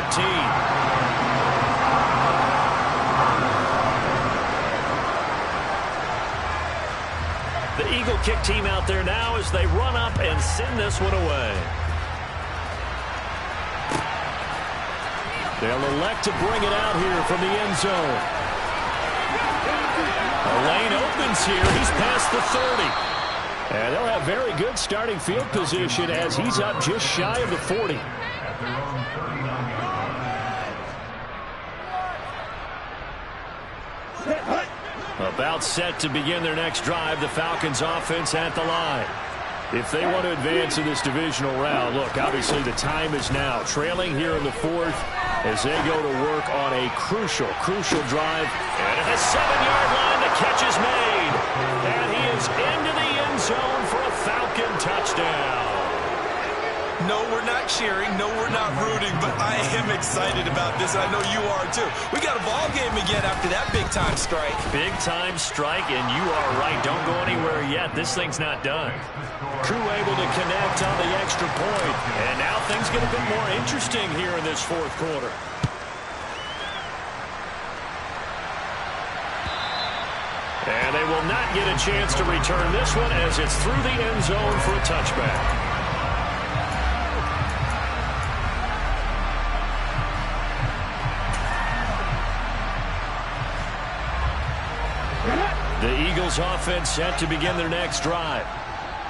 The Eagle kick team out there now as they run up and send this one away. They'll elect to bring it out here from the end zone. A lane opens here. He's past the 30. And they'll have very good starting field position as he's up just shy of the 40. About set to begin their next drive, the Falcons offense at the line. If they want to advance in this divisional round, look, obviously the time is now. Trailing here in the fourth as they go to work on a crucial drive. And at the 7-yard line, the catch is made. And he is into the end zone for a Falcon touchdown. No, we're not cheering. No, we're not rooting, but I am excited about this. I know you are, too. We got a ball game again after that big-time strike. Big-time strike, and you are right. Don't go anywhere yet. This thing's not done. Crew able to connect on the extra point. And now things get a bit more interesting here in this fourth quarter. And they will not get a chance to return this one as it's through the end zone for a touchback. The Eagles offense set to begin their next drive.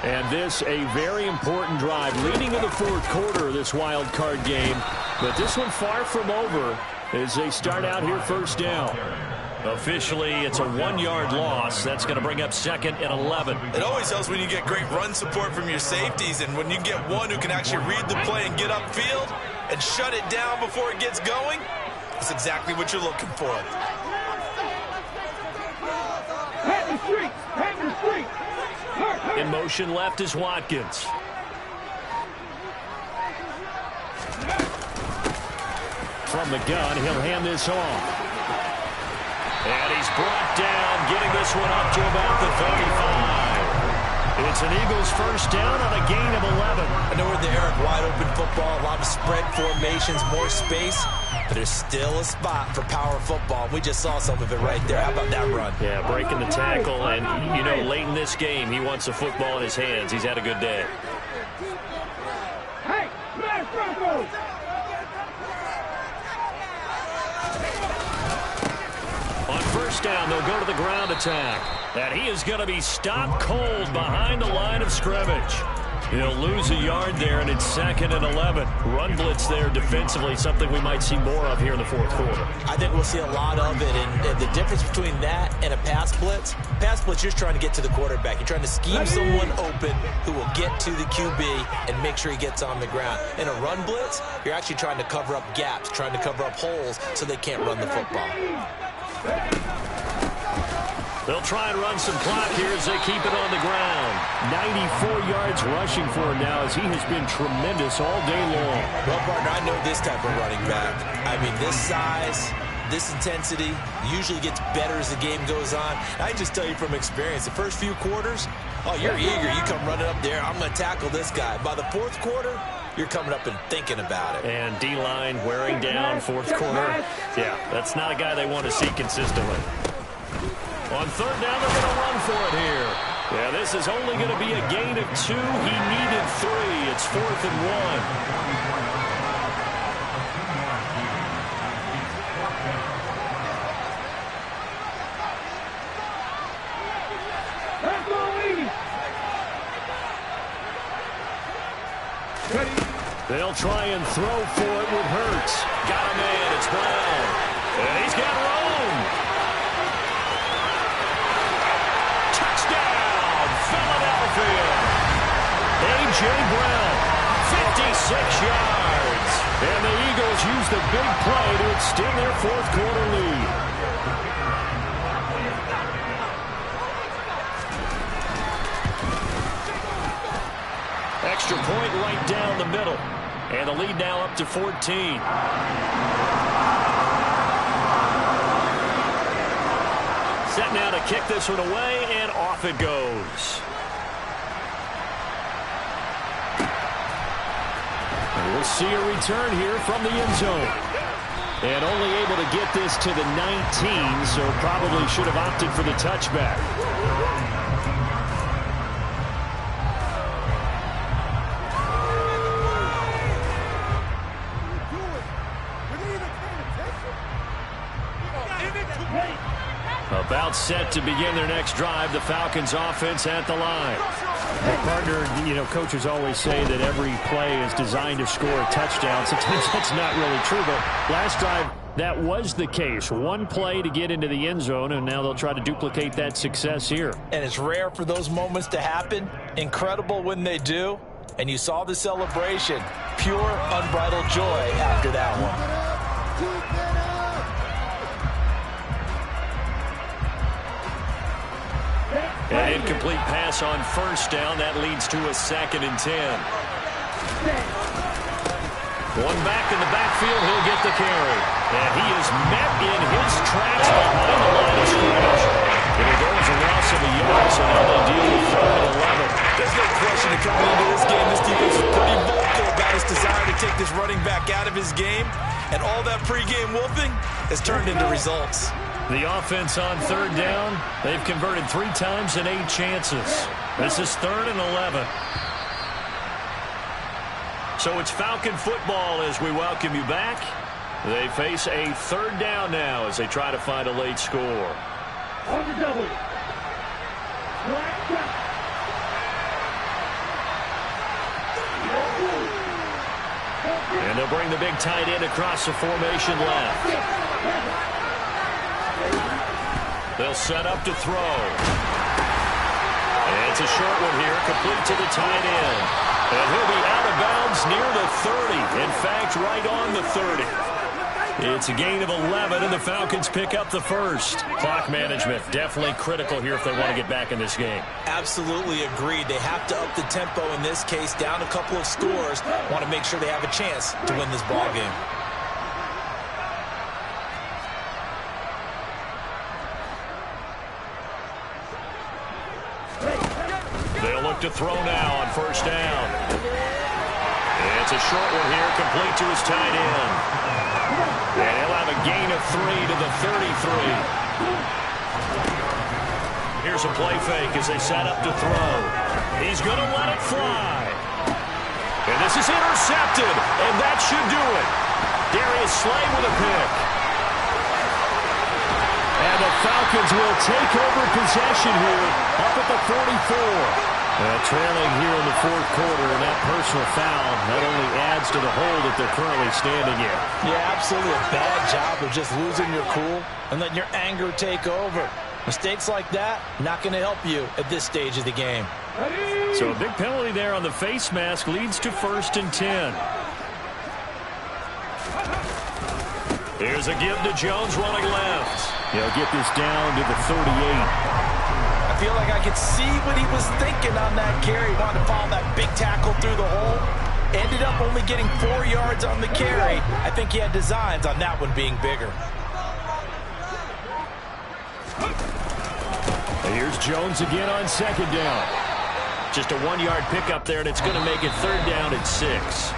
And this a very important drive leading to the fourth quarter of this wild card game. But this one far from over as they start out here first down. Officially, it's a 1-yard loss. That's going to bring up 2nd and 11. It always helps when you get great run support from your safeties, and when you get one who can actually read the play and get upfield and shut it down before it gets going. That's exactly what you're looking for. In motion left is Watkins. From the gun, he'll hand this off. And he's brought down, getting this one up to about the 35. It's an Eagles first down on a gain of 11. I know we're there, wide open football, a lot of spread formations, more space, but there's still a spot for power football. We just saw some of it right there. How about that run? Yeah, breaking the tackle, and, you know, late in this game, he wants the football in his hands. He's had a good day. Hey, Smash Broncos! On first down, they'll go to the ground attack. And he is going to be stopped cold behind the line of scrimmage. He'll lose a yard there, and it's 2nd and 11. Run blitz there defensively, something we might see more of here in the fourth quarter. I think we'll see a lot of it, and the difference between that and a pass blitz, you're just trying to get to the quarterback. You're trying to scheme someone open who will get to the QB and make sure he gets on the ground. In a run blitz, you're actually trying to cover up gaps, trying to cover up holes so they can't run the football. They'll try and run some clock here as they keep it on the ground. 94 yards rushing for him now as he has been tremendous all day long. Well, partner, I know this type of running back. I mean, this size, this intensity usually gets better as the game goes on. I can just tell you from experience, the first few quarters, oh, you're eager. You come running up there, I'm going to tackle this guy. By the fourth quarter, you're coming up and thinking about it. And D-line wearing down fourth quarter. Yeah, that's not a guy they want to see consistently. On third down, they're going to run for it here. Yeah, this is only going to be a gain of 2. He needed 3. It's 4th and 1. They'll try and throw for it with Hurts. Got a man. It's Brown. And he's got Rome. Philadelphia. A.J. Brown, 56 yards. And the Eagles use the big play to extend their fourth quarter lead. Extra point right down the middle. And the lead now up to 14. Set now to kick this one away, and off it goes. And we'll see a return here from the end zone. And only able to get this to the 19, so probably should have opted for the touchback. About set to begin their next drive, the Falcons offense at the line. Well, partner, you know, coaches always say that every play is designed to score a touchdown. Sometimes that's not really true, but last drive, that was the case. One play to get into the end zone, and now they'll try to duplicate that success here. And it's rare for those moments to happen. Incredible when they do. And you saw the celebration. Pure, unbridled joy after that one. An incomplete pass on first down. That leads to a 2nd and 10. One back in the backfield. He'll get the carry. And he is met in his tracks behind the line of scrimmage. It'll go as a loss of a yard, so now they deal with 3rd and 11. There's no question that coming into this game, this defense is pretty vocal about his desire to take this running back out of his game. And all that pregame wolfing has turned into results. The offense on 3rd down, they've converted 3 times in 8 chances. This is 3rd and 11. So it's Falcon football as we welcome you back. They face a 3rd down now as they try to find a late score. On the double. And they'll bring the big tight end across the formation left. They'll set up to throw. And it's a short one here, complete to the tight end. And he'll be out of bounds near the 30. In fact, right on the 30. It's a gain of 11, and the Falcons pick up the first. Clock management definitely critical here if they want to get back in this game. Absolutely agreed. They have to up the tempo in this case, down a couple of scores. Want to make sure they have a chance to win this ball game. They'll look to throw now on first down. And it's a short one here, complete to his tight end. And he'll have a gain of 3 to the 33. Here's a play fake as they set up to throw. He's going to let it fly. And this is intercepted, and that should do it. Darius Slay with a pick. And the Falcons will take over possession here up at the 44. Trailing here in the 4th quarter, and that personal foul not only adds to the hole that they're currently standing in. Yeah, absolutely a bad job of just losing your cool and letting your anger take over. Mistakes like that, not going to help you at this stage of the game. So a big penalty there on the face mask leads to 1st and 10. Here's a give to Jones running left. He'll get this down to the 38. I feel like I could see what he was thinking on that carry. He wanted to follow that big tackle through the hole. Ended up only getting 4 yards on the carry. I think he had designs on that one being bigger. And here's Jones again on 2nd down. Just a 1-yard pickup there, and it's going to make it 3rd down at 6.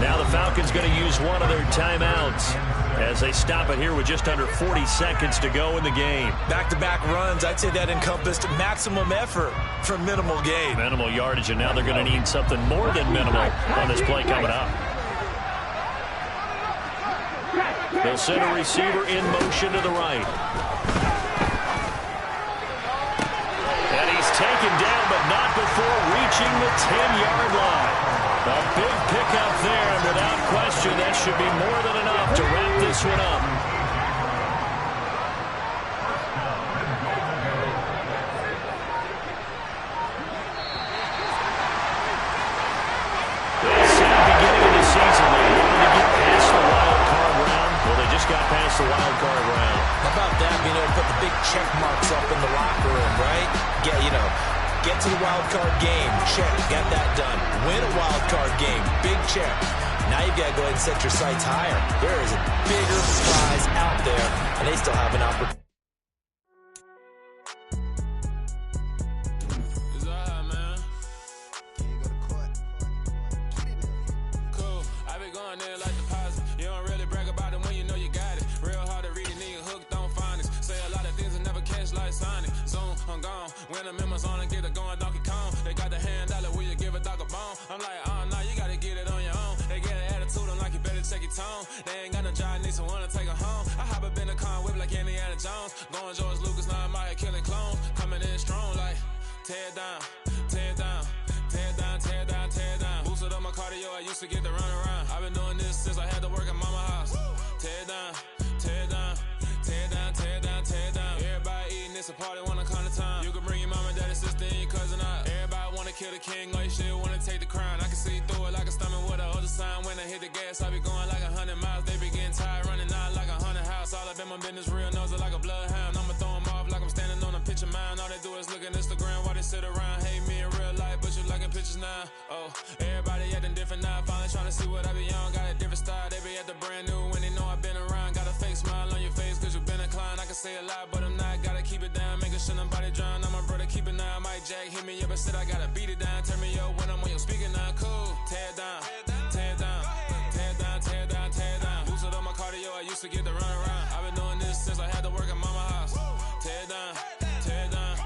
Now the Falcons going to use one of their timeouts as they stop it here with just under 40 seconds to go in the game. Back-to-back runs, I'd say that encompassed maximum effort for minimal gain. Minimal yardage, and now they're going to need something more than minimal on this play coming up. They'll send a receiver in motion to the right. And he's taken down, but not before reaching the 10-yard line. A big pickup there, and without question, that should be more than enough to wrap this one up. It's the beginning of the season. They wanted to get past the wild card round. Well, they just got past the wild card round. How about that, being able to put the big check marks up in the locker room, right? Get to the wild card game, check, got that done. Win a wild card game, big check. Now you've got to go ahead and set your sights higher. There is a bigger prize out there, and they still have an opportunity. Cool, I been going there like deposit. You don't really brag about it when you know you got it. Real hard to read a nigga hooked on phonics. Say a lot of things and never catch like Sonic. Zone, I'm gone. When I'm in my zone and get it going Donkey Kong. They got the hand dollar, will you give a dog a bone? I'm like, nah, you gotta get it on your own. They get an attitude, I'm like, you better check your tone. They ain't got no job, need someone to take her home. I hop up in the car, whip like Indiana Jones. Going George Lucas, now I'm out here killing clones. Coming in strong like, tear it down, tear it down. a party, wanna come to time. You can bring your mama, daddy, sister, and your cousin out. Everybody wanna kill the king, all you shit wanna take the crown. I can see through it like a stomach with a other sign. When I hit the gas, I be going like 100 miles. They be getting tired, running out like 100 house. All up in my business, real nose like a bloodhound. I'ma throw them off like I'm standing on a picture mine. All they do is look at Instagram while they sit around. Hate me in real life, but you liking pictures now. Oh, everybody acting different now. Finally trying to see what I be on. Got a different style, they be at the brand new when they know I've been around. Got a fake smile on your face cause you been inclined. I can say a lot, but I'm not. Gotta keep it down, making sure nobody drown. I'm my brother, keep it now. Mike Jack hit me up and said I gotta beat it down. Turn me up when I'm on your speaker now. Cool, tear it down, tear it down, tear it down, tear it down, tear it down. Boosted up my cardio, I used to get to run around. I've been doing this since I had to work at mama house. Tear it down, tear it down,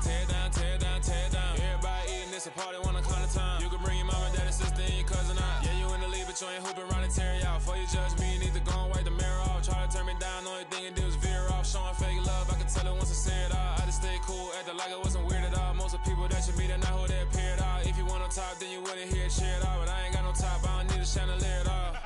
tear it down, tear it down, tear it down. Everybody eating this a party, wanna come to time. You can bring your mama, daddy, sister, and your cousin out. Yeah, you in the league, but you ain't hooping around and tear you out. Before you judge me, you need to go and wipe the mirror off. Try to turn me down, the only thing it did was veer off. Showing fake love, I can tell it once I say it all. I just stay cool, acting like it wasn't weird at all. Most of the people that you meet are not who they appear at all. If you want on top, then you wouldn't hear it cheer at all. But I ain't got no top, I don't need a chandelier at all.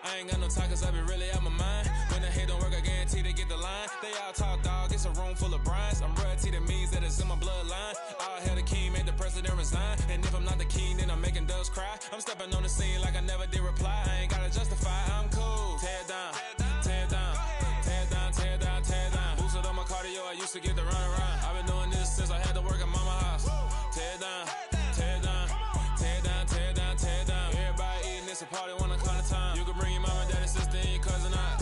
I ain't got no talk cause I be really out my mind. When the head don't work, I guarantee they get the line. They all talk dog, it's a room full of brinds. I'm royalty, that means that it's in my bloodline. All hell the king, made the president resign. And if I'm not the king, then I'm making doves cry. I'm stepping on the scene like I never did reply. I ain't gotta justify, I'm cool. Tear it down, tear it down, tear it down, tear it down, tear it down. Boosted up my cardio, I used to get to run around. I've been doing this since I had to work at mama house. Tear it down, tear it down, tear it down, tear it down, tear it down. Everybody eating this a party, wanna come to time. You can bring your mama, daddy, sister, and your cousin out.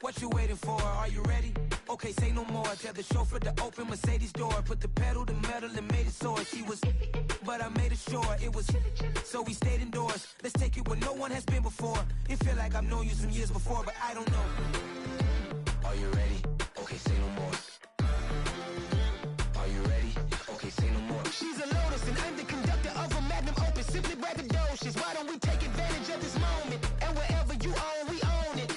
What you waiting for? Are you ready? Okay, say no more. Tell the chauffeur to open Mercedes door. Put the pedal to metal and made it soar. She was, but I made it sure it was. So we stayed indoors. Let's take it where no one has been before. It feel like I've known you some years before, but I don't know. Are you ready? Okay, say no more. Are you ready? Okay, say no more. She's a Lotus and I'm the conductor of a Magnum Opus. Simply braggadocious. Why don't we take advantage of this moment? And wherever you own, we own it.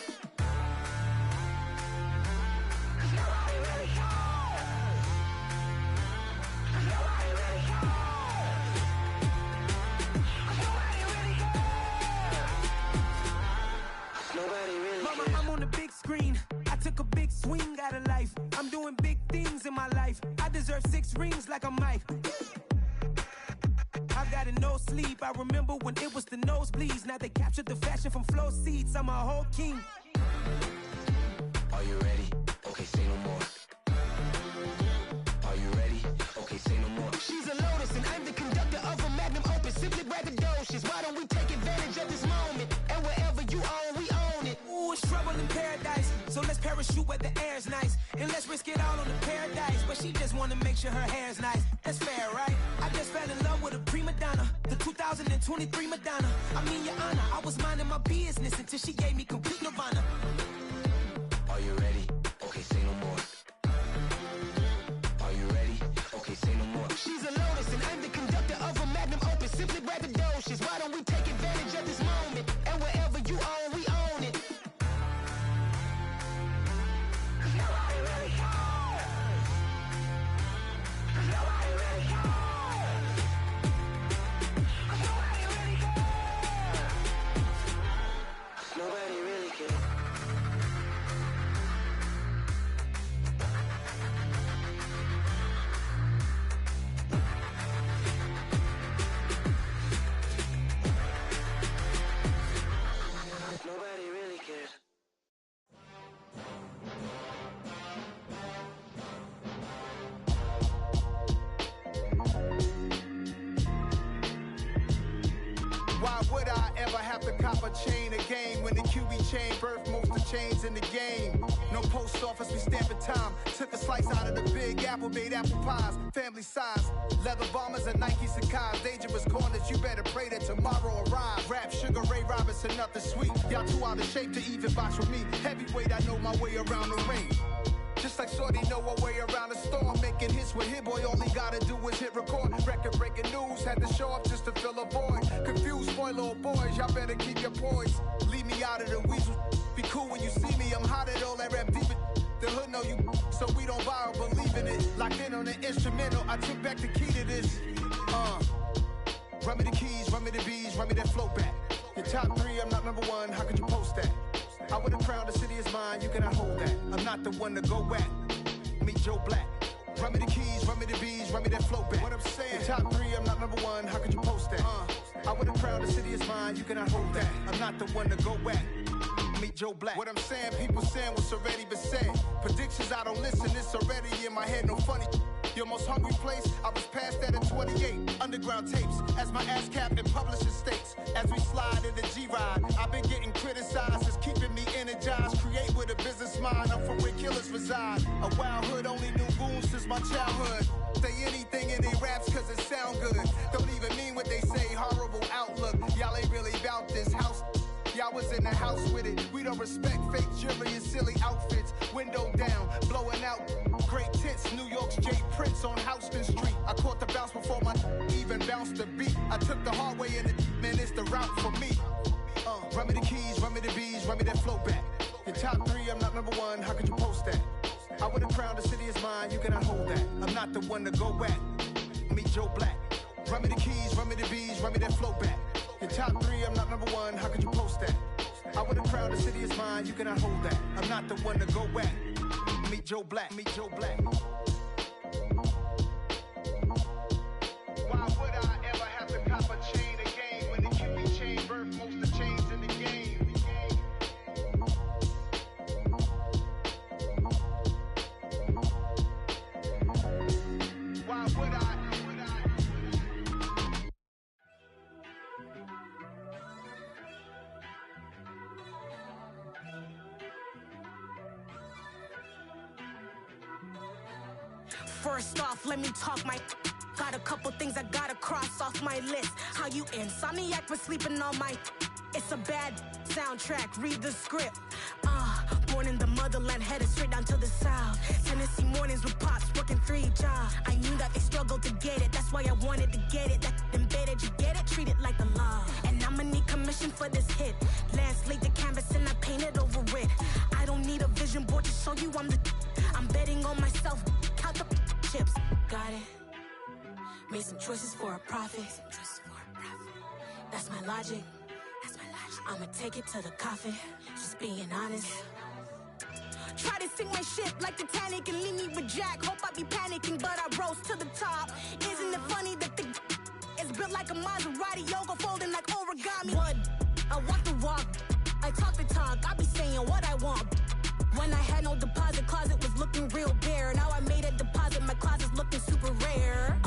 I'm on the big screen. I took a big swing out of life. I'm doing big things in my life. I deserve 6 rings like a Mike. I've got no sleep. I remember when it was the nosebleeds. Now they captured the fashion from flow seats. I'm a whole king. Are you ready? Okay, say no more. Are you ready? Okay, say no more. She's a Lotus and I'm the conductor of a Magnum Opus. Simply braggadocious. Why don't we take advantage of this moment? And wherever you own, we own it. Ooh, it's trouble in paradise. So let's parachute where the air's nice. And let's risk it all on the paradise. But she just wanna make sure her hair's nice. That's fair, right? I just fell in love with a prima donna. The 2023 Madonna. I mean, your honor, I was minding my business until she gave me complete nirvana. Are you ready? Okay, say no more. Are you ready? Okay, say no more. She's a Lotus and I'm the conductor of a Magnum Opus. Simply braggadocious. Why don't we take advantage of this moment? And wherever you own, we own it. Nobody really cares. Nobody really cares. Nobody really cares. Nobody really cares. would I ever have to cop a chain again when the QB chain birthed most of chains in the game? No post office, we stamping time. Took a slice out of the big apple, made apple pies, family size. Leather bombers and Nike Sacai's, dangerous corners, you better pray that tomorrow arrives. Rap, Sugar Ray Robinson, nothing sweet. Y'all too out of shape to even box with me. Heavyweight, I know my way around the ring. Just like Shorty know her way around the storm. Making hits with Hit Boy, all he gotta do is hit record. Record breaking news, had to show up just to fill a void. Confused, spoiled little boys, y'all better keep your poise. Leave me out of the weasel. Be cool when you see me, I'm hot at all that rap deep. The hood know you, so we don't borrow, believe in it. Locked in on the instrumental, I took back the key to this. Run me the keys, run me the bees, run me that flow back. Your top 3, I'm not number 1, how could you post that? I would've crowned the city is mine, you cannot hold that. I'm not the one to go at. Meet Joe Black. Run me the keys, run me the bees, run me that flow back. What I'm saying, your top 3, I'm not number 1, how could you post that? I would've crowned the city is mine, you cannot hold that. I'm not the one to go at. Meet Joe Black. What I'm saying, people saying what's already been said. Predictions, I don't listen, it's already in my head, no funny. Your most hungry place, I was past that at 28. Underground tapes, as my ass cap in publishing states. As we slide in the G-Ride, I've been getting criticized, it's keeping me energized. Create with a business mind, I'm from where killers reside. A wild hood, only knew goons since my childhood. Say anything in they raps cause it sound good. Don't even mean what they say, horrible outlook. Y'all ain't really about this house. Y'all was in the house with it. We don't respect fake jewelry and silly outfits. Window down, blowing out. Great tits, New York's J. Prince on Houston Street. I caught the bounce before my even bounced the beat. I took the hard way in it, man, it's the route for me. Run me the keys, run me the bees, run me that flow back. Your top 3, I'm not number 1, how could you post that? I would've crowned the city is mine, you cannot hold that. I'm not the one to go at. Meet Joe Black. Run me the keys, run me the bees, run me that flow back. Your top 3, I'm not number 1, how could you post that? I would've crowned the city is mine, you cannot hold that. I'm not the one to go at. Meet Joe Black, meet Joe Black. Why would I ever have to cop a chain again when the QB chain birthed most of chains in the game? Why would I? First off, let me talk my. Got a couple things I gotta cross off my list. How you insomniac for sleeping on my. It's a bad soundtrack, read the script. Born in the motherland, headed straight down to the south. Tennessee mornings with pops, working 3 jobs. I knew that they struggled to get it, that's why I wanted to get it. That embedded, you get it, treat it like the law. And I'ma need commission for this hit. Lance laid the canvas and I painted over it. I don't need a vision board to show you I'm betting on myself, count the chips. Got it. Made some choices for a profit. That's my logic. I'ma take it to the coffin. Just being honest. Try to sink my ship like Titanic and leave me with Jack. Hope I be panicking, but I rose to the top. Isn't it funny that the is built like a Maserati, yoga folding like origami? What? I walk the walk, I talk the talk. I be saying what I want. When I had no deposit, closet was looking real bare. Now I made a deposit, my closet's looking super rare.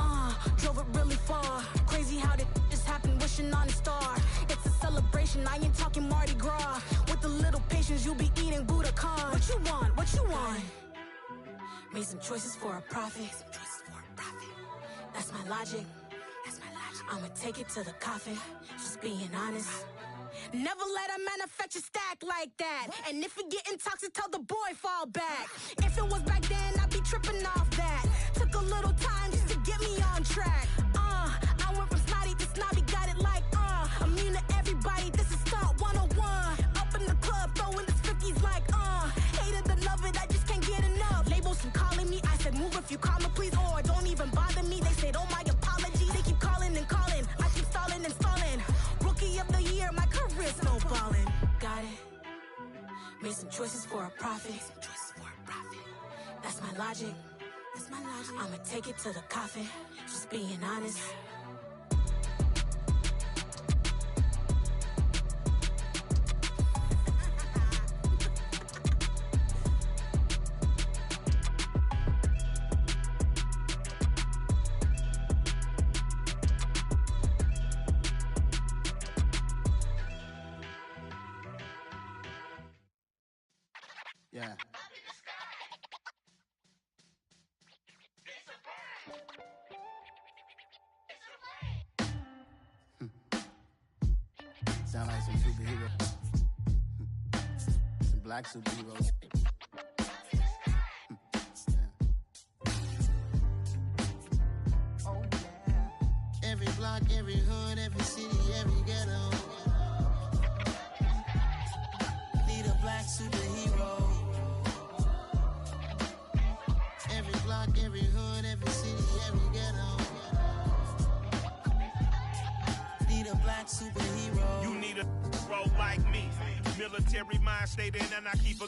Drove it really far. Crazy how did just happen, wishing on a star. It's a celebration, I ain't talking Mardi Gras. With a little patience, you'll be eating Budokan. What you want? What you want? Made some choices for a profit. That's my logic. I'ma take it to the coffin. Just being honest. Never let a manufacture stack like that. And if it getting toxic, tell the boy fall back. If it was back then, I'd be tripping off that. Took a little time just to get me on track. I went from snotty to snobby, got it like immune to everybody, this is stunt 101. Up in the club, throwing the 50s like hate it or love it, I just can't get enough. Labels keep calling me, I said move if you call me please, or don't even bother me. They said oh my apologies, they keep calling and calling. I keep stalling and stalling. Rookie of the year, my career snowballing. Got it. Made some choices for a profit. That's my logic. I'ma take it to the coffin. Just being honest. Yeah. Sound like some superheroes. Some black superheroes. Oh, yeah. Every block, every hood, every city, every ghetto. Need a black superhero. Every block, every hood, every city, every ghetto. Need a black superhero. You need a role like me. Military mind stated, and I keep a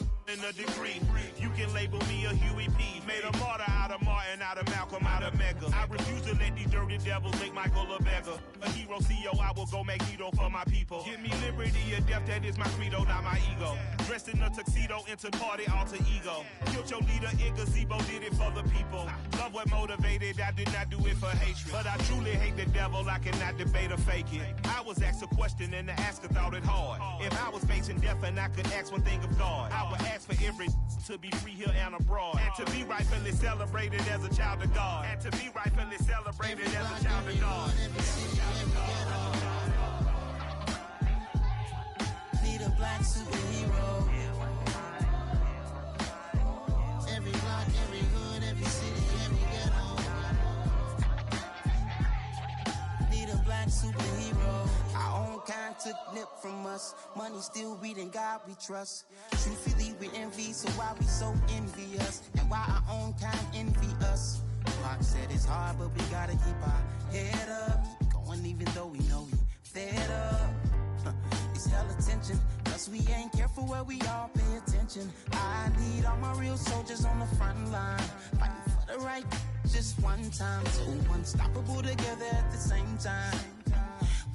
degree. You can label me a Huey P. Made a martyr out of Martin, out of Malcolm, out of Mega. I refuse to let these dirty devils make Michael a beggar. A hero CEO, I will go Magneto for my people. Give me liberty or death, that is my credo, not my ego. Dressed in a tuxedo, into party alter ego. Killed your leader in gazebo, did it for the people. Love what motivated, I did not do it for hatred. But I truly hate the devil, I cannot debate or fake it. I was asked a question and the asker thought it hard. If I was facing death and I could ask one thing of God, I would ask for every to be free here and abroad. And to be rightfully celebrated as a child of God. And to be rightfully celebrated as a child of God. Need a black superhero. Every block, every hood, every city, every ghetto. Need a black superhero. Our own kind took nip from us. Money still reading God we trust. Truthfully we envy, so why we so envious? And why our own kind envy us? Pac said it's hard, but we gotta keep our head up. Keep going even though we know we fed up. It's hella tension, plus we ain't careful where we all pay attention. I need all my real soldiers on the front line, fighting for the right just one time. So unstoppable together at the same time,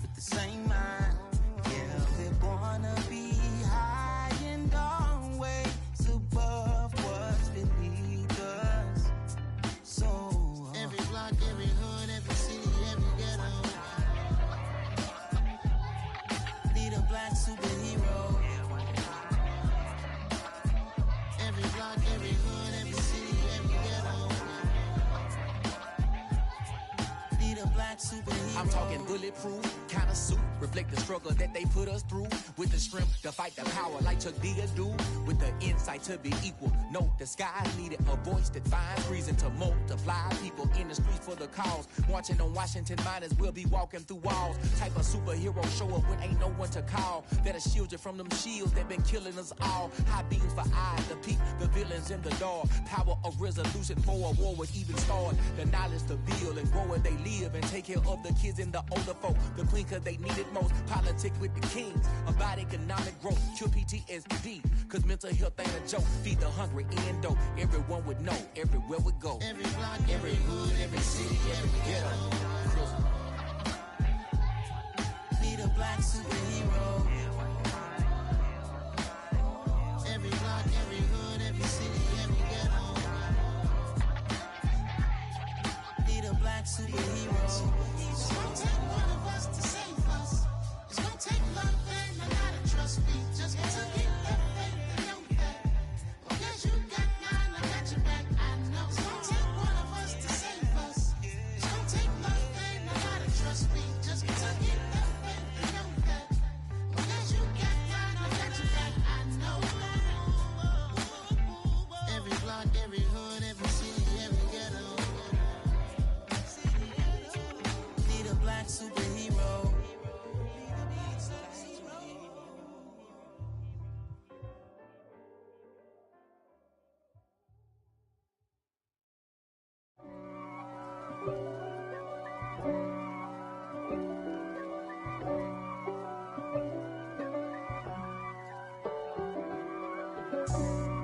with the same mind. Yeah, we're gonna be high and always above what's beneath us. So every block, every hood, every city, every ghetto. Need a black superhero. Every block, every hood, every city, every ghetto. Need a black superhero. I'm talking bulletproof kind of suit, reflect the struggle that they put us through. With the strength to fight the power like Chuck D do. With the insight to be equal. No disguise needed, a voice that finds reason to multiply. People in the streets for the cause. Marching on Washington miners, we'll be walking through walls. Type of superhero show up when ain't no one to call. That'll shield you from them shields that been killing us all. High beams for eyes to peep the villains in the dark. Power of resolution for a war would even start. The knowledge to build and grow where they live and take care of the kids and the older folk. The queen cause they need it most. Politic with the kings. About economic growth. Cure PTSD. Cause mental health ain't a joke. Feed the hungry and dope. Everyone would know. Everywhere we go. Every block, every hood, every city, every ghetto. Need a black superhero. Every block, every hood, every city, every ghetto. Need a black superhero. It's gonna take one of us to save us. It's gonna take love and a lot of trust. We just got to get that faith and know that. Because you got mine, I got your back, I know. It's gonna take one of us to save us. It's gonna take love and a lot of trust. We just got to get that faith and know that. Because you got mine, I got your back, I know. Every block, every hood, every city, every ghetto. Need a black superhero.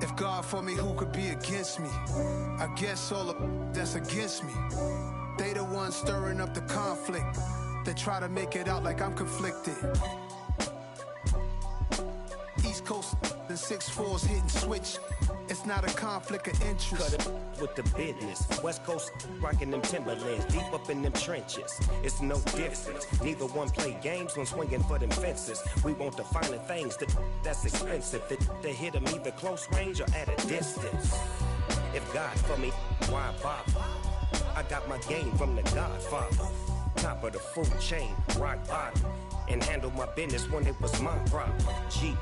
If God for me, who could be against me? I guess all the that's against me. They the ones stirring up the conflict. They try to make it out like I'm conflicted. East Coast and 6'4s hitting switch. It's not a conflict of interest. Cut it with the business. West Coast rocking them Timberlands, deep up in them trenches. It's no difference. Neither one play games when swinging for them fences. We want the finer things that's expensive. They hit them either close range or at a distance. If God for me, why bother? I got my game from the Godfather. Top of the food chain, rock bottom. And handle my business when it was my problem. G.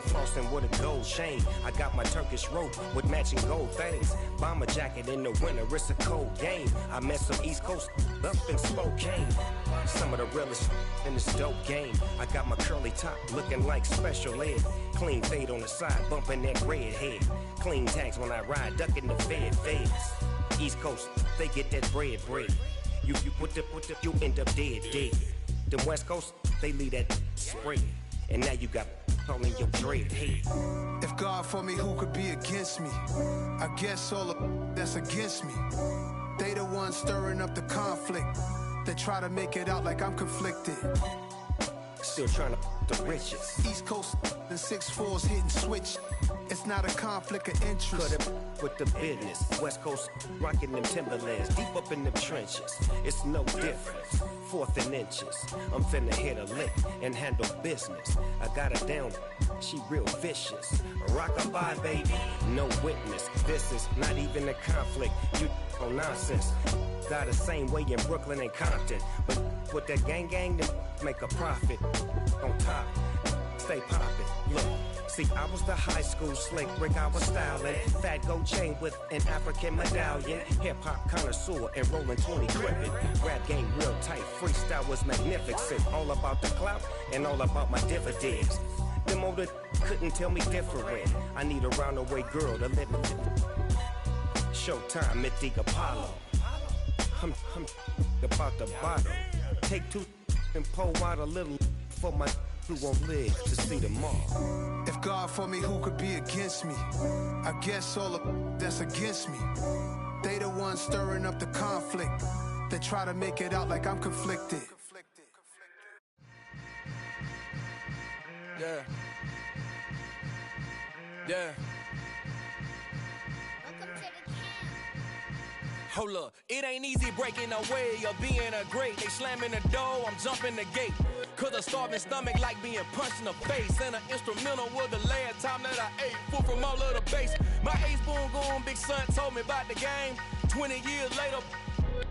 Flossing with a gold chain. I got my Turkish rope with matching gold things. Bomber jacket in the winter, it's a cold game. I met some East Coast up in Spokane. Some of the realest in this dope game. I got my curly top looking like special ed. Clean fade on the side, bumping that red head. Clean tags when I ride, ducking the feds. East Coast, they get that bread. You you end up dead. Them West Coast, they leave that spread. And now you got all in your dread head. If God for me, who could be against me? I guess all of that's against me. They the ones stirring up the conflict. They try to make it out like I'm conflicted. Still trying to the riches. East Coast and 6'4s hitting switch. It's not a conflict of interest. Cut it with the business. West Coast rocking them Timberlands, deep up in them trenches. It's no difference. 4th and inches. I'm finna hit a lick and handle business. I got her down, she real vicious. Rockabye, baby, no witness. This is not even a conflict. You on nonsense. Got the same way in Brooklyn and Compton. But with that gang, then make a profit. On top, stay poppin'. Look. See, I was the high school slick Rick, I was styling. Fat gold chain with an African medallion. Hip-hop connoisseur and rolling 20 gripping. Rap game real tight, freestyle was magnificent. All about the clout and all about my dividends. Them older couldn't tell me different. I need a roundaway girl to live in. Showtime, Mythic Apollo. I'm about the bottle. Take 2 and pour out a little for my who won't live to see tomorrow. If God for me, who could be against me? I guess all of that's against me. They the ones stirring up the conflict. They try to make it out like I'm conflicted. Yeah. Yeah. Hold up, it ain't easy breaking away or being a great. They slamming the door, I'm jumping the gate. Cause a starving stomach like being punched in the face. And an instrumental was the last time that I ate. Food from all of the base. My ace boom goon, big son told me about the game. 20 years later,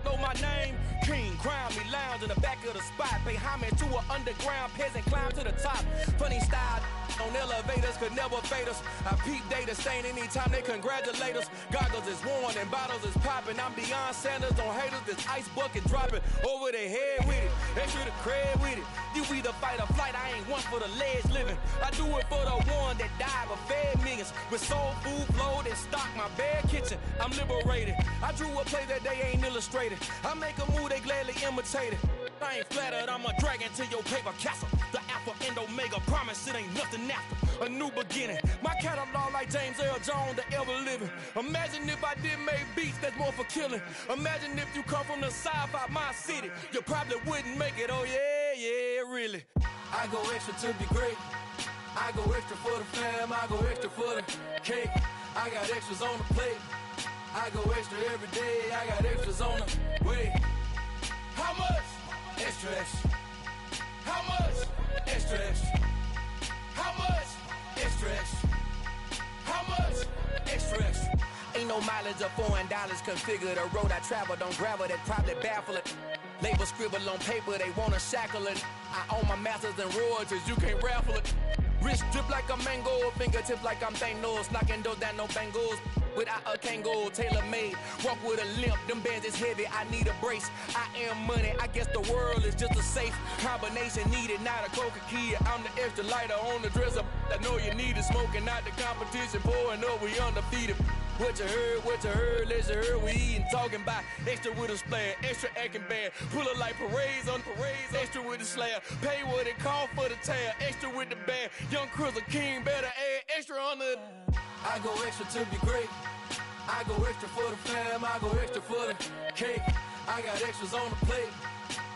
know my name. King, crown me, lounge in the back of the spot. Pay homage to an underground peasant, climb to the top. Funny style on elevators could never fade us. I peep data stain anytime they congratulate us. Goggles is worn and bottles is popping. I'm Deion Sanders on haters, this ice bucket dropping over their head with it. Extra the cred with it. You either fight or flight, I ain't one for the ledge living. I do it for the one that died but fed millions. With soul food flowed and stocked my bare kitchen. I'm liberated. I drew a play that they ain't illustrated. I make a move, they gladly imitate it. I ain't flattered, I'm a dragon to your paper castle. The Alpha and Omega, promise it ain't nothing after. A new beginning. My catalog like James Earl Jones, the ever living. Imagine if I did make beats that's more for killing. Imagine if you come from the sci-fi, my city. You probably wouldn't make it, oh yeah, really. I go extra to be great. I go extra for the fam, I go extra for the cake. I got extras on the plate. I go extra every day, I got extras on the way. How much? Extra, extra. How much? Extra, extra. How much? Extra, extra. How much? Extra, extra. Ain't no mileage of $4 configure the road I travel. Don't gravel that probably baffle it. Label scribble on paper, they wanna shackle it. I own my masters and royalties, you can't raffle it. Wrist drip like a mango, fingertips like I'm Thanos. Knocking doors down, no bangles. Without a Kango, tailor-made. Walk with a limp, them bands is heavy, I need a brace. I am money, I guess the world is just a safe combination needed, not a coca key. I'm the extra lighter on the dresser. I know you need it, smoking out the competition, pouring up, we undefeated. What you heard, let's hear we eating, talking about extra with a splash, extra acting bad. Pull it like parades on parades, extra with the slab. Pay what it cost for the tab, extra with the bag. Young Cruiser King, better add extra on the. I go extra to be great. I go extra for the fam, I go extra for the cake. I got extras on the plate.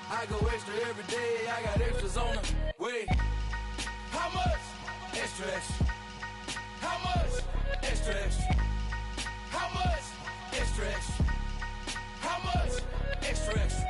I go extra every day, I got extras on the way. How much? Extra, extra. How much? Extra, extra. How much? Extra, extra. How much? Extra, extra.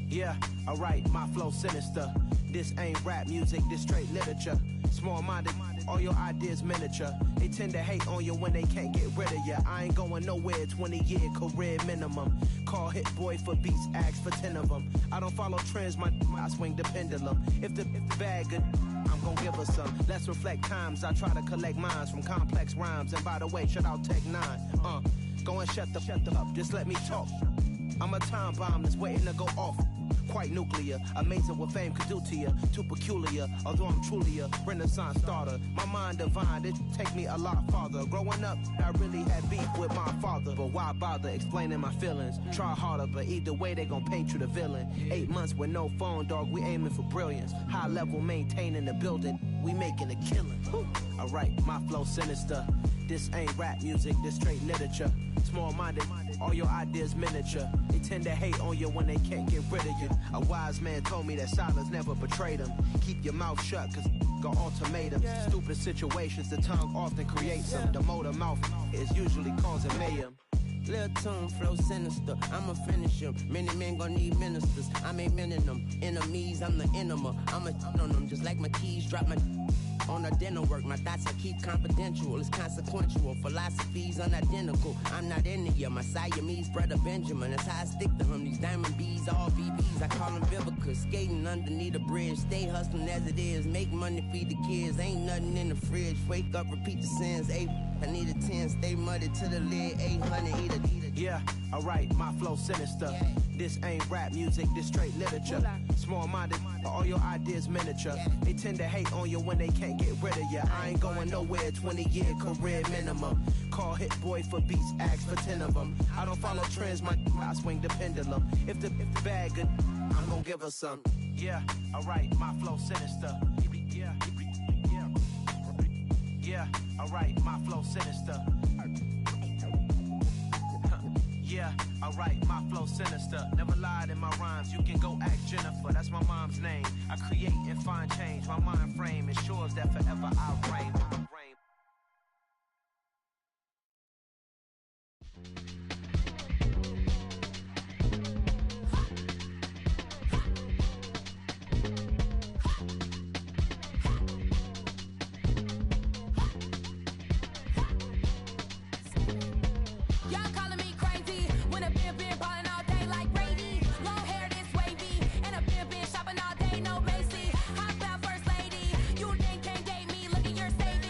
Yeah, alright, my flow sinister. This ain't rap music, this straight literature. Small-minded, all your ideas miniature. They tend to hate on you when they can't get rid of you. I ain't going nowhere, 20-year career minimum. Call hit boy for beats, ask for 10 of them. I don't follow trends, I swing the pendulum. If the bag good, I'm gon' give her some. Let's reflect times, I try to collect minds from complex rhymes. And by the way, shout out Tech 9. Go and shut the up, just let me talk. I'm a time bomb that's waiting to go off. Quite nuclear, amazing what fame could do to you. Too peculiar, although I'm truly a renaissance starter. My mind divine, it take me a lot farther. Growing up, I really had beef with my father. But why bother explaining my feelings? Try harder, but either way they gon' paint you the villain. 8 months with no phone, dog, we aiming for brilliance. High level maintaining the building, we making a killing. Alright, my flow sinister. This ain't rap music, this straight literature. Small-minded, all your ideas miniature. They tend to hate on you when they can't get rid of you. A wise man told me that silence never betrayed him. Keep your mouth shut, cause got ultimatums. Stupid situations, the tongue often creates them. The motor mouth is usually causing mayhem. Lil' tune, flow sinister, I'ma finish him. Many men gon' need ministers, I ain't mending them. Enemies, I'm the enema, I'ma on them. Just like my keys, drop my on a dinner work. My thoughts I keep confidential, it's consequential. Philosophies unidentical, I'm not into ya. My Siamese brother Benjamin, that's how I stick to him. These diamond bees, all BBs, I call them Vivica. Skating underneath a bridge, stay hustling as it is. Make money, feed the kids, ain't nothing in the fridge. Wake up, repeat the sins, I need a 10, stay muddy to the lid, 800, eat a. Yeah, alright, my flow sinister. This ain't rap music, this straight literature. Small-minded, all your ideas miniature. They tend to hate on you when they can't get rid of you. I ain't going nowhere, 20-year career minimum. Call hit boy for beats, ask for 10 of them. I don't follow trends, I swing the pendulum. If the bag good, I'm gon' give her some. Yeah, alright, my flow sinister. Yeah, alright, my flow sinister. Yeah, alright, my flow sinister. Never lied in my rhymes, you can go ask Jennifer. That's my mom's name. I create and find change. My mind frame ensures that forever I'll reign. Shopping all day, no Macy. Hop out first lady. You think can't date me? Look at your state.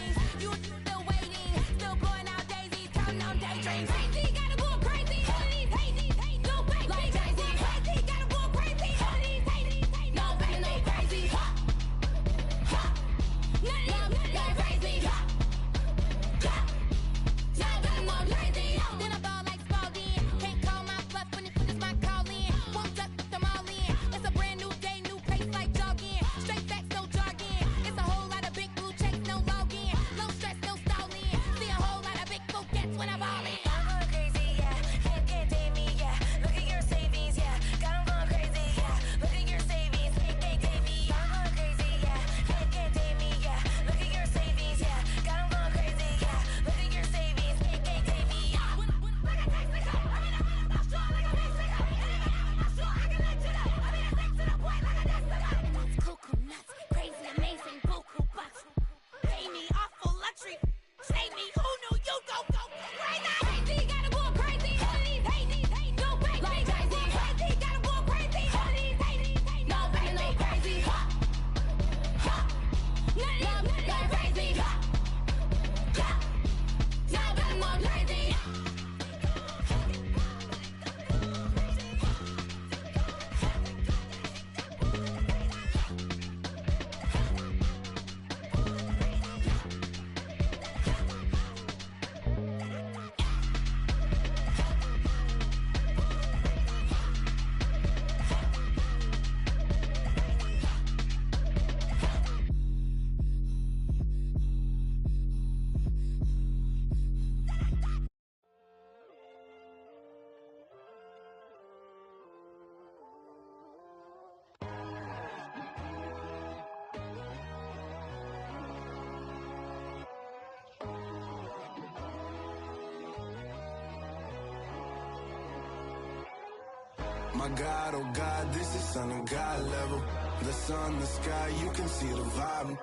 My God, oh God, this is Son of God level. The sun, the sky, you can see the vibe.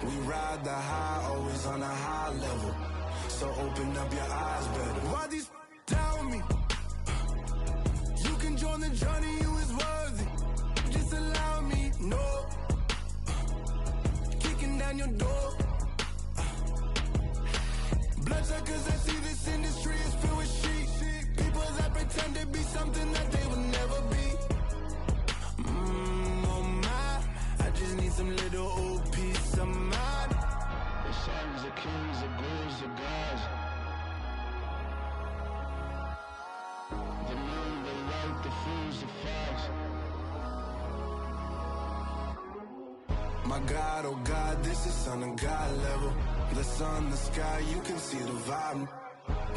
We ride the high, always on a high level. So open up your eyes better. Why these tell me? You can join the journey, you is worthy. Just allow me, no. Kicking down your door. Bloodsuckers, I see this industry is filled with sheep. People that pretend to be something that they will never be. Oh my, I just need some little old peace of mind. The sons of kings, the gurus of gods. The moon, the light, the fools, the fox. My God, oh God, this is Son of God level. The sun, the sky, you can see the vibe.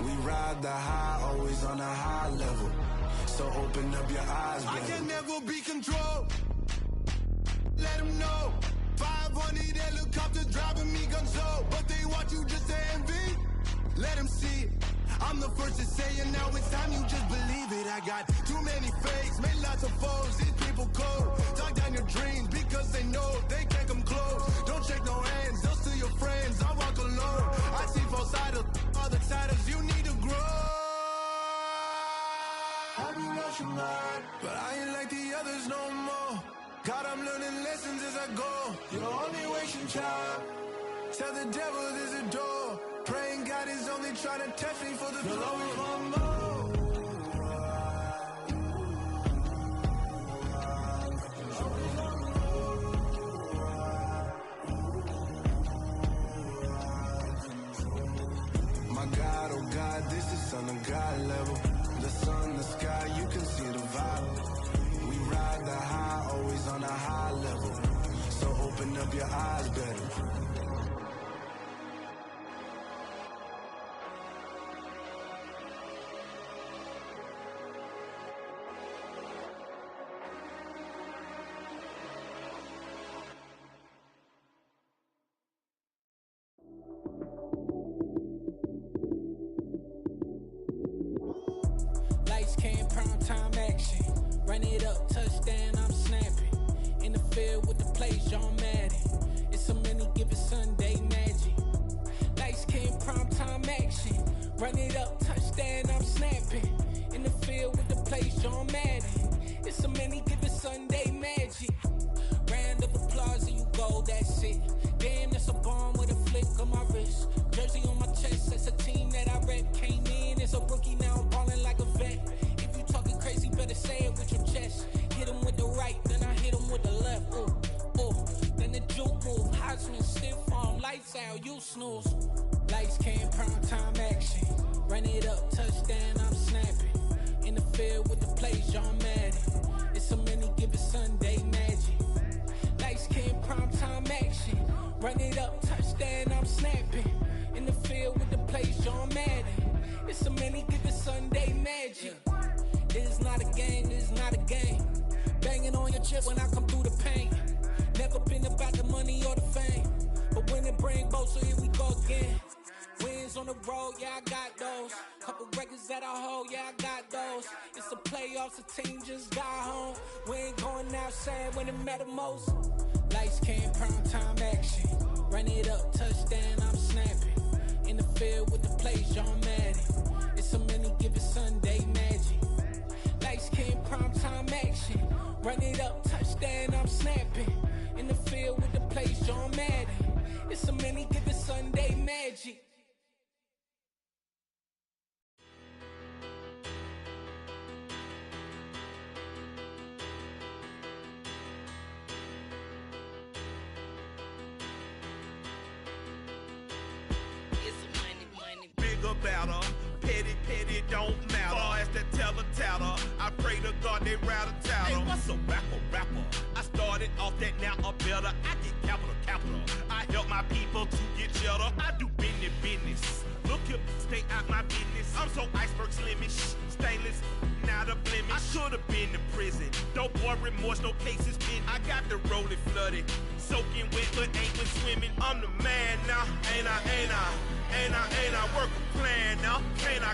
We ride the high, always on a high level. So open up your eyes, baby. I can never be controlled. Let them know. 500 helicopters driving me gonzo. But they want you just to envy. Let them see it. I'm the first to say it, now it's time you just believe it. I got too many fakes, made lots of foes. These people cold. Talk down your dreams because they know they can't come close. Don't shake no hands, they'll steal your friends. I walk alone. I see false idols, other titles. You need to grow. Have you lost your mind? But I ain't like the others no more. God, I'm learning lessons as I go. You're only wasting time. Tell the devil there's a door. Praying God is only trying to test me for the glory for more. My God, oh God, this is Son of God level. The sun, the sky, you can see the vibe. We ride the high, always on a high level. So open up your eyes better. Lights came, prime time action. Run it up, touchdown, I'm snapping. In the field with the plays, John Madden. It's a many given Sunday magic. Lights came, prime time action. Run it up, touchdown, I'm snapping. In the field with the plays, John Madden. It's a many given Sunday magic. Round of applause and you go, that's it. Damn, that's a bomb with a flick on my wrist. Jersey on my chest, that's a team that I rep. Came in as a rookie, now I'm ballin' like a vet. If you talking crazy, better say it with your chest. Hit him with the right, then I hit him with the left. Ooh, ooh. Then the juke move, Heisman, stiff arm, lights out, you snooze. Lights came, prime time action. Run it up, touchdown, I'm snapping. In the field with the plays, John Madden. It's a many given Sunday magic. Lights came, prime time action. Run it up, touchdown, I'm snapping. In the field with the plays, John Madden. It's a many given Sunday magic. This is not a game, this is not a game. Banging on your chest when I come through the pain. Never been about the money or the fame. But when it bring both, so here we go again. Wins on the road, yeah, I got those. Couple records that I hold, yeah, I got those. It's the playoffs, the team just got home. We ain't going outside when it matter most. Lights came, prime time action. Run it up, touchdown, I'm snapping. In the field with the plays, John Madden. It's a many given Sunday magic. Lights came, prime time action. Run it up, touchdown, I'm snapping. In the field with the plays, John Madden. It's a many given Sunday magic. About her, petty, don't matter. Far as that teller, I pray to God they rattle tattle. Hey, what's a rapper? I started off that, now I'm better. I get capital. I help my people to get cheddar. I do business. Look here, stay out my business. I'm so iceberg slimish, stainless, not a blemish. I should've been in prison. No boy remorse, no cases pending. I got the rolling flooded, soaking wet, but ain't been swimming. I'm the man now, ain't I? Work a plan now, can't I?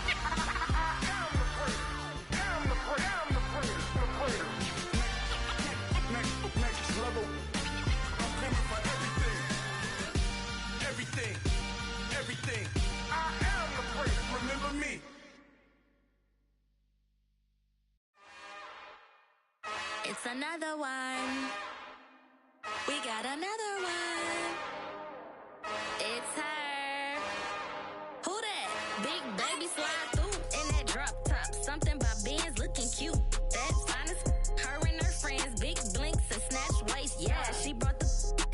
It's another one. We got another one. It's her. Who that? Big baby slide through in that drop top. Something by Benz looking cute. That's fine as her and her friends. Big blinks and snatch waist. Yeah, she brought the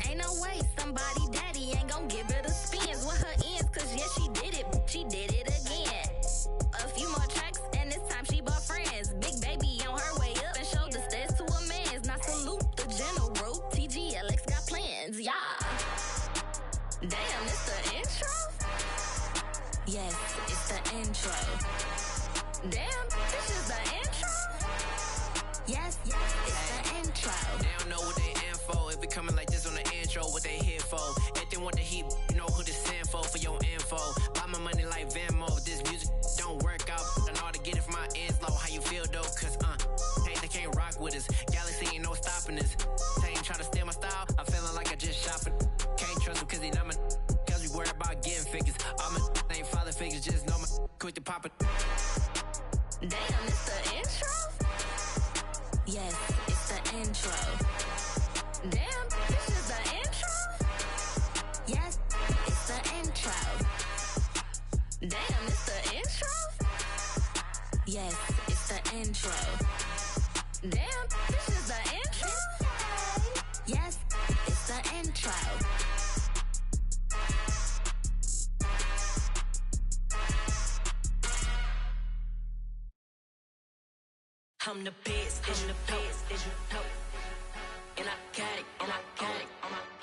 ain't no way. Somebody daddy ain't gon' give her the spins with her ends. Cause yeah, she did it. She did it again. A few more tracks and this time she bought friends. Big baby on her way up and showed the stairs to a man's. Now salute the general. TGLX got plans, yeah. Damn, it's the intro? Yes, it's the intro. Damn, this is the intro? Yes, it's the intro. They don't know what they in for. If we coming like this on the intro, what they here for? If they want the heat, you know who to send for your info. Buy my money like Venmo. This music don't work out. I know how to get it from my ends low. How you feel though? Cause hey, they can't rock with us. Galaxy ain't no stopping us. They ain't trying to steal my style. I'm feeling like I just shot for. Can't trust him cause he not my. Cause we worried about getting figures. All my ain't father figures. Just know my quick to pop it. Damn, it's the intro? Yes, it's the intro. Damn, this is the intro? Yes, it's the intro. Damn, it's the intro? Yes, it's the intro. Damn, this is the intro? Yes, it's the intro. I'm the best, is you know? And I got it, on my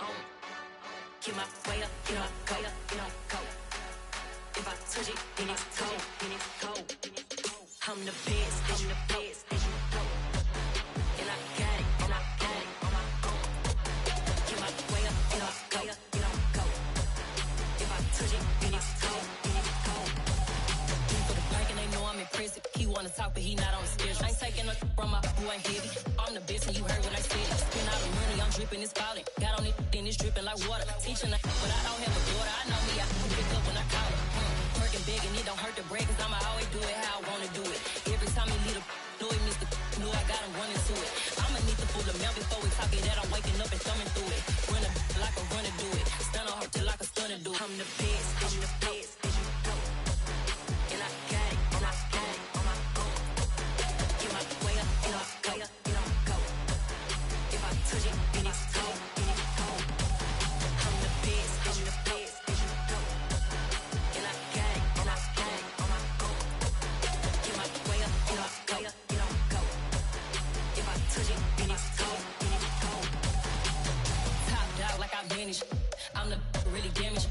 own. Get my way up, get my go. If I touch it, then it's cold. I'm the best, is you know? And I got it, on my own. Get my way up, get my go. If I touch it, then it's cold. He for the blank and they know I'm impressive. He wanna talk, but he not on the schedule. I ain't taking a from my who ain't heavy. I'm the best and you heard what I said. Spend all the money, I'm dripping, it's falling. Got on it, then it's dripping like water. Teaching but I don't have a daughter. I know me, I can pick up when I call it. Working big and it don't hurt the break, cause I'ma always do it how I wanna do it. Every time he lead a know it, Mr. Know I got him running to it. I'ma need to pull the mail before we talk it that I'm waking up and thumbing through it. Run a like a runner do it. Stun on her till like a stunner do it. I'm the best, is you know? And I got it, on my own. Get my way up, get my go. If I touch it, then it's cold. I'm the best, is you know? And I got it, on my own. Get my way up, get my go. If I touch it, then it's cold. Top dog like I manage. I'm the really damaged.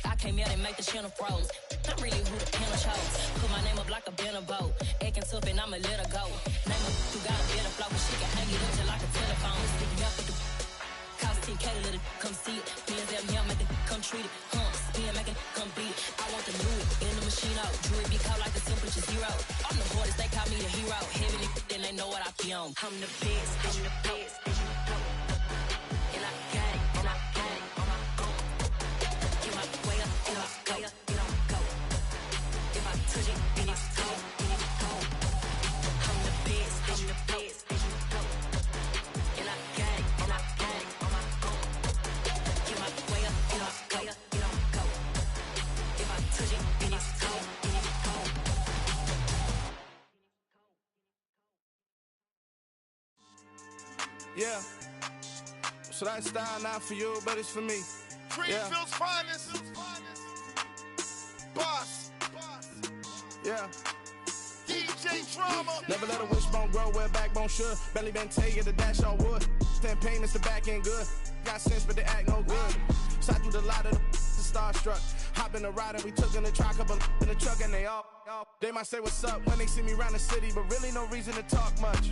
I came out and make the channel froze. I'm really who the panel chose. Put my name up like a banner boat. Acting tough and I'ma let her go. Name her who got a better flow, but she can hang it up just like a telephone. Stick me up with the cost 10K to let it come see it. BSM here, make it come treat it. Spin, make it come beat it. I want the new in the machine out. Jewelry be called like the temperature zero. I'm the hardest, they call me the hero. Heavy then they know what I be on. I'm the best, is you know? And I got it, on my own. Get my way up, get my go. If I touch it, then it's cold. I'm the best, is you know? And I got it, on my own. Get my way up, get my go. If I touch it, then it's cold. Yeah. So that style not for you, but it's for me. Greenfield's finest. Boss. Yeah. DJ Drama. Never let a wishbone grow where backbone should. Belly been take the dash all wood. Ten payments, the back end good. Got sense, but they act no good. Side through the lot of the starstruck. Hop in the ride and we took in the truck, couple in the truck and they all. They might say what's up when they see me around the city, but really no reason to talk much.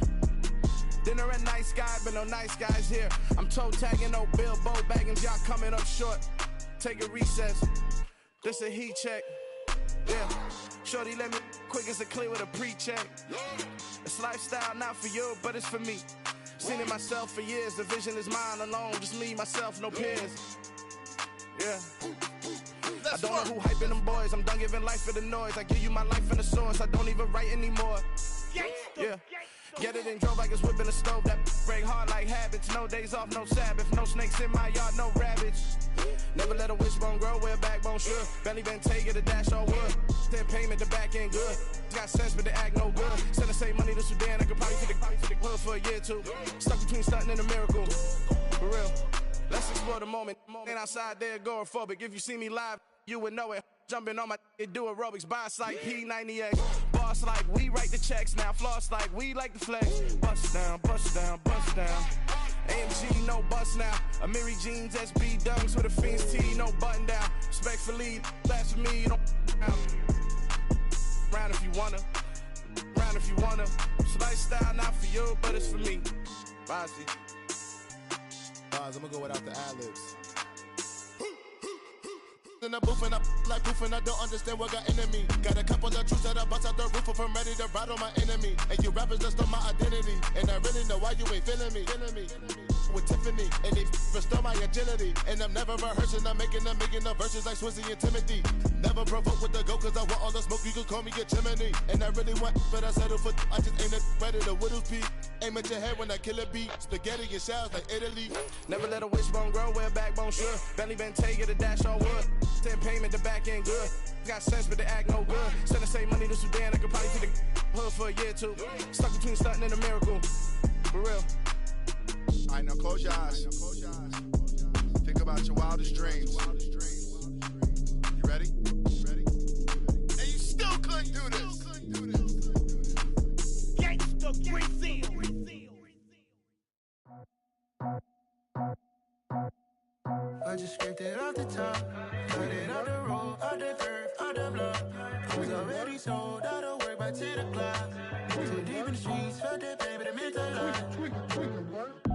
Dinner at Nice Guy, but no nice guys here. I'm toe tagging, no Bilbo baggins, y'all coming up short. Take a recess. This a heat check. Yeah. Shorty let me quick as a clear with a pre-check. It's lifestyle not for you, but it's for me. Seen it myself for years. The vision is mine alone. Just me, myself, no peers. Yeah. I don't know who hyping them boys. I'm done giving life for the noise. I give you my life in the source. I don't even write anymore. Yeah. Get it and drove like it's whipping the stove. That break hard like habits. No days off, no Sabbath. No snakes in my yard, no rabbits. Never let a wishbone grow where a backbone should. Belly been take the dash all wood. Then payment, the back end good. Got sense, but the act no good. Send the same money to Sudan. I could probably take the hood for a year or two. Stuck between stunting and a miracle. For real. Let's explore the moment. Ain't outside there agoraphobic. If you see me live, you would know it. Jumping on my do aerobics, boss like P90X. Boss like we write the checks now. Floss like we like the flex. Bust down, bust down, bust down. AMG, no bust now. Amiri jeans, SB dunks with a Fiends T, no button down. Respectfully, that's for me, don't round if you wanna. Round if you wanna. It's lifestyle, not for you, but it's for me. Bossy. I'm gonna go without the ad-libs. In the booth and I like proof and I don't understand what got into me. Got a couple of truths that I bust out the roof if I'm ready to ride on my enemy. And you rappers just stole my identity. And I really know why you ain't feeling me. With Tiffany, and they restore my agility. And I'm never rehearsing, I'm making the verses like Swizzy and Timothy. Never provoke with the go, cause I want all the smoke, you can call me a chimney. And I really want, but I settle for, I just ain't ready to whittle pea. Aim at your head when I kill a beat. Spaghetti and shells like Italy. Never let a wishbone grow where a backbone should. Belly been take the dash all wood. Then payment, the back end good. Got sense, but the act no good. Send the same money to Sudan, I could probably take the hood for a year or two. Stuck between stunting and a miracle. For real. All right, now close your eyes. Think about your wildest dreams. You ready? And you still couldn't do this. Gangsta Brazil. I just scraped it off the top, cut it out the road, out the curve, out the block. I was already sold out of work by 10 o'clock. Too deep in the streets, felt that baby, the mental line.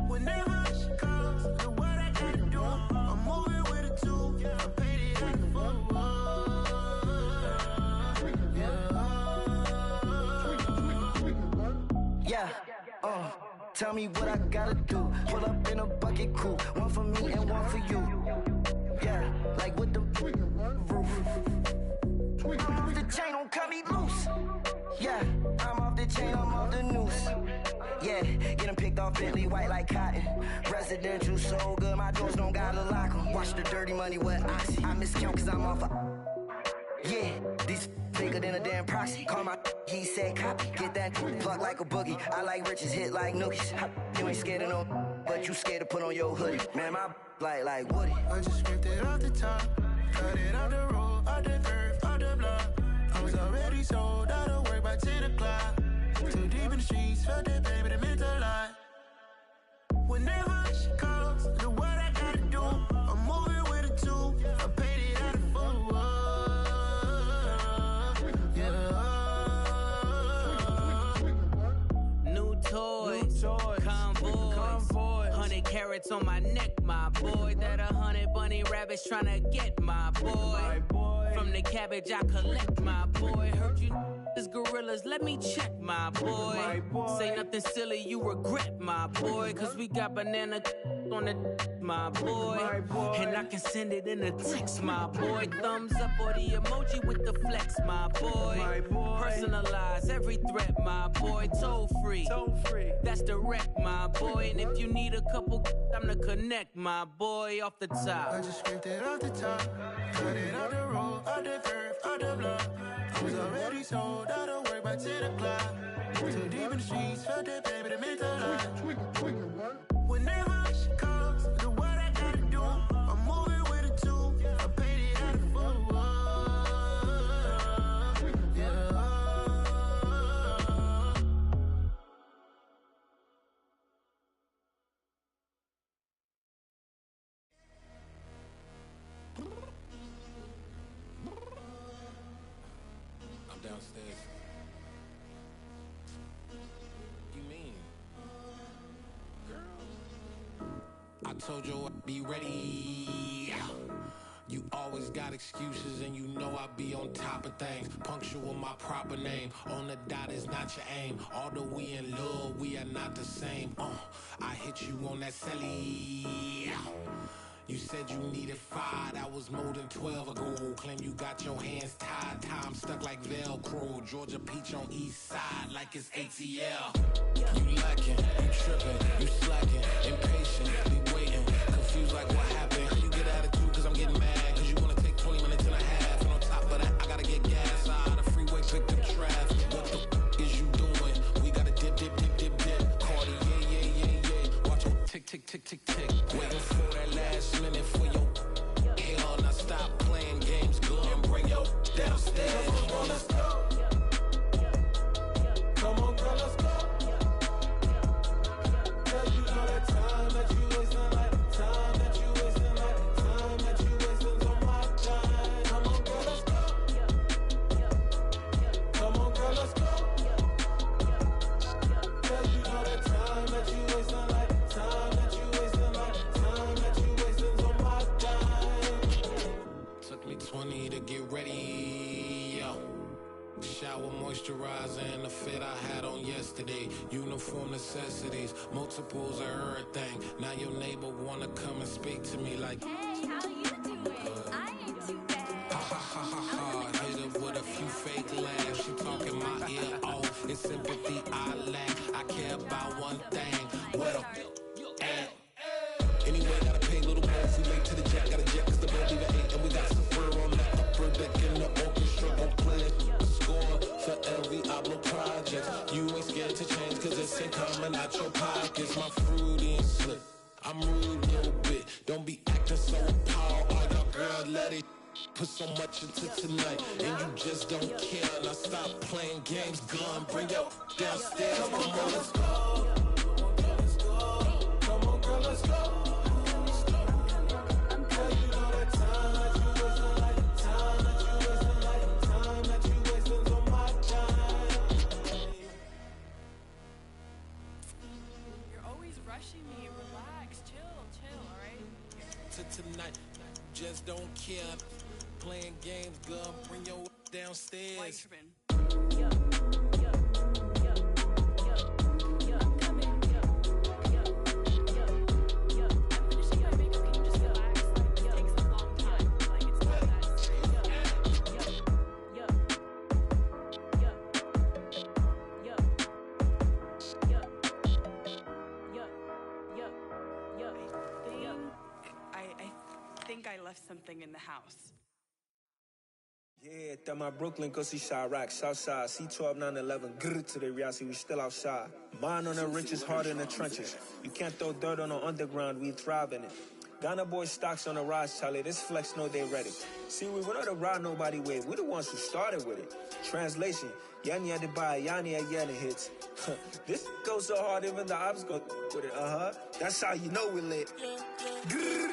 Whenever she calls, the what I gotta do, I'm moving with a two. I paid it out the full. Yeah, tell me what I gotta do. Pull up in a bucket crew, one for me and one for you. Yeah, like with the roof. I'm off the chain, don't cut me loose. Yeah, I'm off the chain, I'm off the noose. Yeah, getting picked off Bentley white like cotton. Residential so good, my doors don't gotta lock 'em. Watch the dirty money with Oxy. I miscount cause I'm off yeah, these bigger than a damn proxy. Call my he said copy. Get that plug like a boogie. I like riches, hit like nookies. You ain't scared of no, but you scared to put on your hoodie. Man, my like Woody. I just scraped it off the top, cut it out the road, out the curve, out the block. I was already sold out of work by 10 o'clock. Too deep in the streets, felt that baby, the mental line. Whenever she calls, the what I gotta do, I'm moving with a two. I paid it out of full. New toys, convoys, 100 carats on my neck, my boy. That 100 bunny rabbits tryna get my boy. From the cabbage I collect, my boy. Heard you is gorillas, let me check, my boy. Say nothing silly, you regret, my boy. Cause we got banana on the my boy. And I can send it in a text, my boy. Thumbs up or the emoji with the flex, my boy. Personalize every threat, my boy. Toll free, that's direct, my boy. And if you need a couple, I'm the connect, my boy. Off the top, I just scraped it off the top, cut it out the road, out the curve, out the block. I was already sold out of work by 10 o'clock. Too deep in the streets, felt that baby, the mental line. Whenever she calls, the what I gotta do, I'm moving with a two. I paid it out of full. I'm downstairs. You mean? Girl. I told you I'd be ready. You always got excuses and you know I be on top of things. Punctual my proper name. On the dot is not your aim. Although we in love, we are not the same. I hit you on that celly. You said you needed 5, that was more than 12 ago. Claim you got your hands tied, time stuck like Velcro. Georgia Peach on east side like it's ATL. You lacking, you tripping, you slacking. tick, tick, tick, tick. Waiting for that last minute for your hell. Now stop playing games, go and bring your downstairs. Come on, let's go. Come on, girl, let's go. Girl, you know that time that you wasting, like time that you wasting, like time that you wasting on my time. Come on, girl, let's go. Come on, girl, let's go. Girl, you know that time that you wasting, like time that you wasting, like time that you wasting on my time. Took me 20 to get ready, yo. Shower, moisturizer, and the fit I had on yesterday. Uniform necessities, multiples of everything. Now your neighbor wanna come and speak to me like, Hey, how you doing? I ain't too bad. ha ha ha ha ha. Hit her with a few fake laughs. She talking my ear off. It's sympathy I lack. I care about one thing. What up? Anyway, gotta pay a little more if we late to the jack. Gotta jet cause the boat leave at 8. And we got some fur on the upper deck in the orchestra. Gon' play it. For every Oblo project, you ain't scared to change cause it's ain't coming out your pockets. My fruity and slip, I'm rude a little bit. Don't be acting so appalled. All y'all girl, let it put so much into tonight, and you just don't care. Now stop playing games, gun, bring your downstairs. Come on, girl, let's go. Come on, girl, let's go. Tonight, just don't care. Playing games, girl, bring your downstairs. I left something in the house. Yeah, that my Brooklyn, go see Chirac, Southside, C12, 911, grrr to the reality, we still outside. Mine on the riches, hard in the trenches. You can't throw dirt on the underground, we thrive in it. Ghana boys stocks on the rise, Charlie, this flex know they ready. See, we went on to ride nobody with, we the ones who started with it. Translation, Yani had to buy, Yani had Yana hits. This goes so hard, even the ops go with it, That's how you know we lit. Grrr,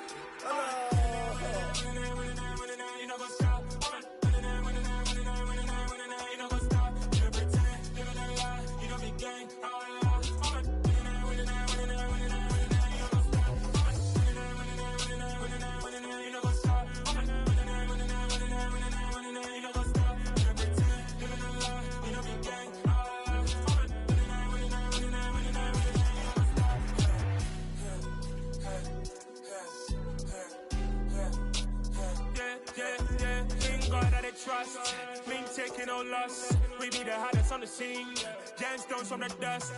Trust, we ain't taking no loss. We be the hottest on the scene. Gemstones from the dust.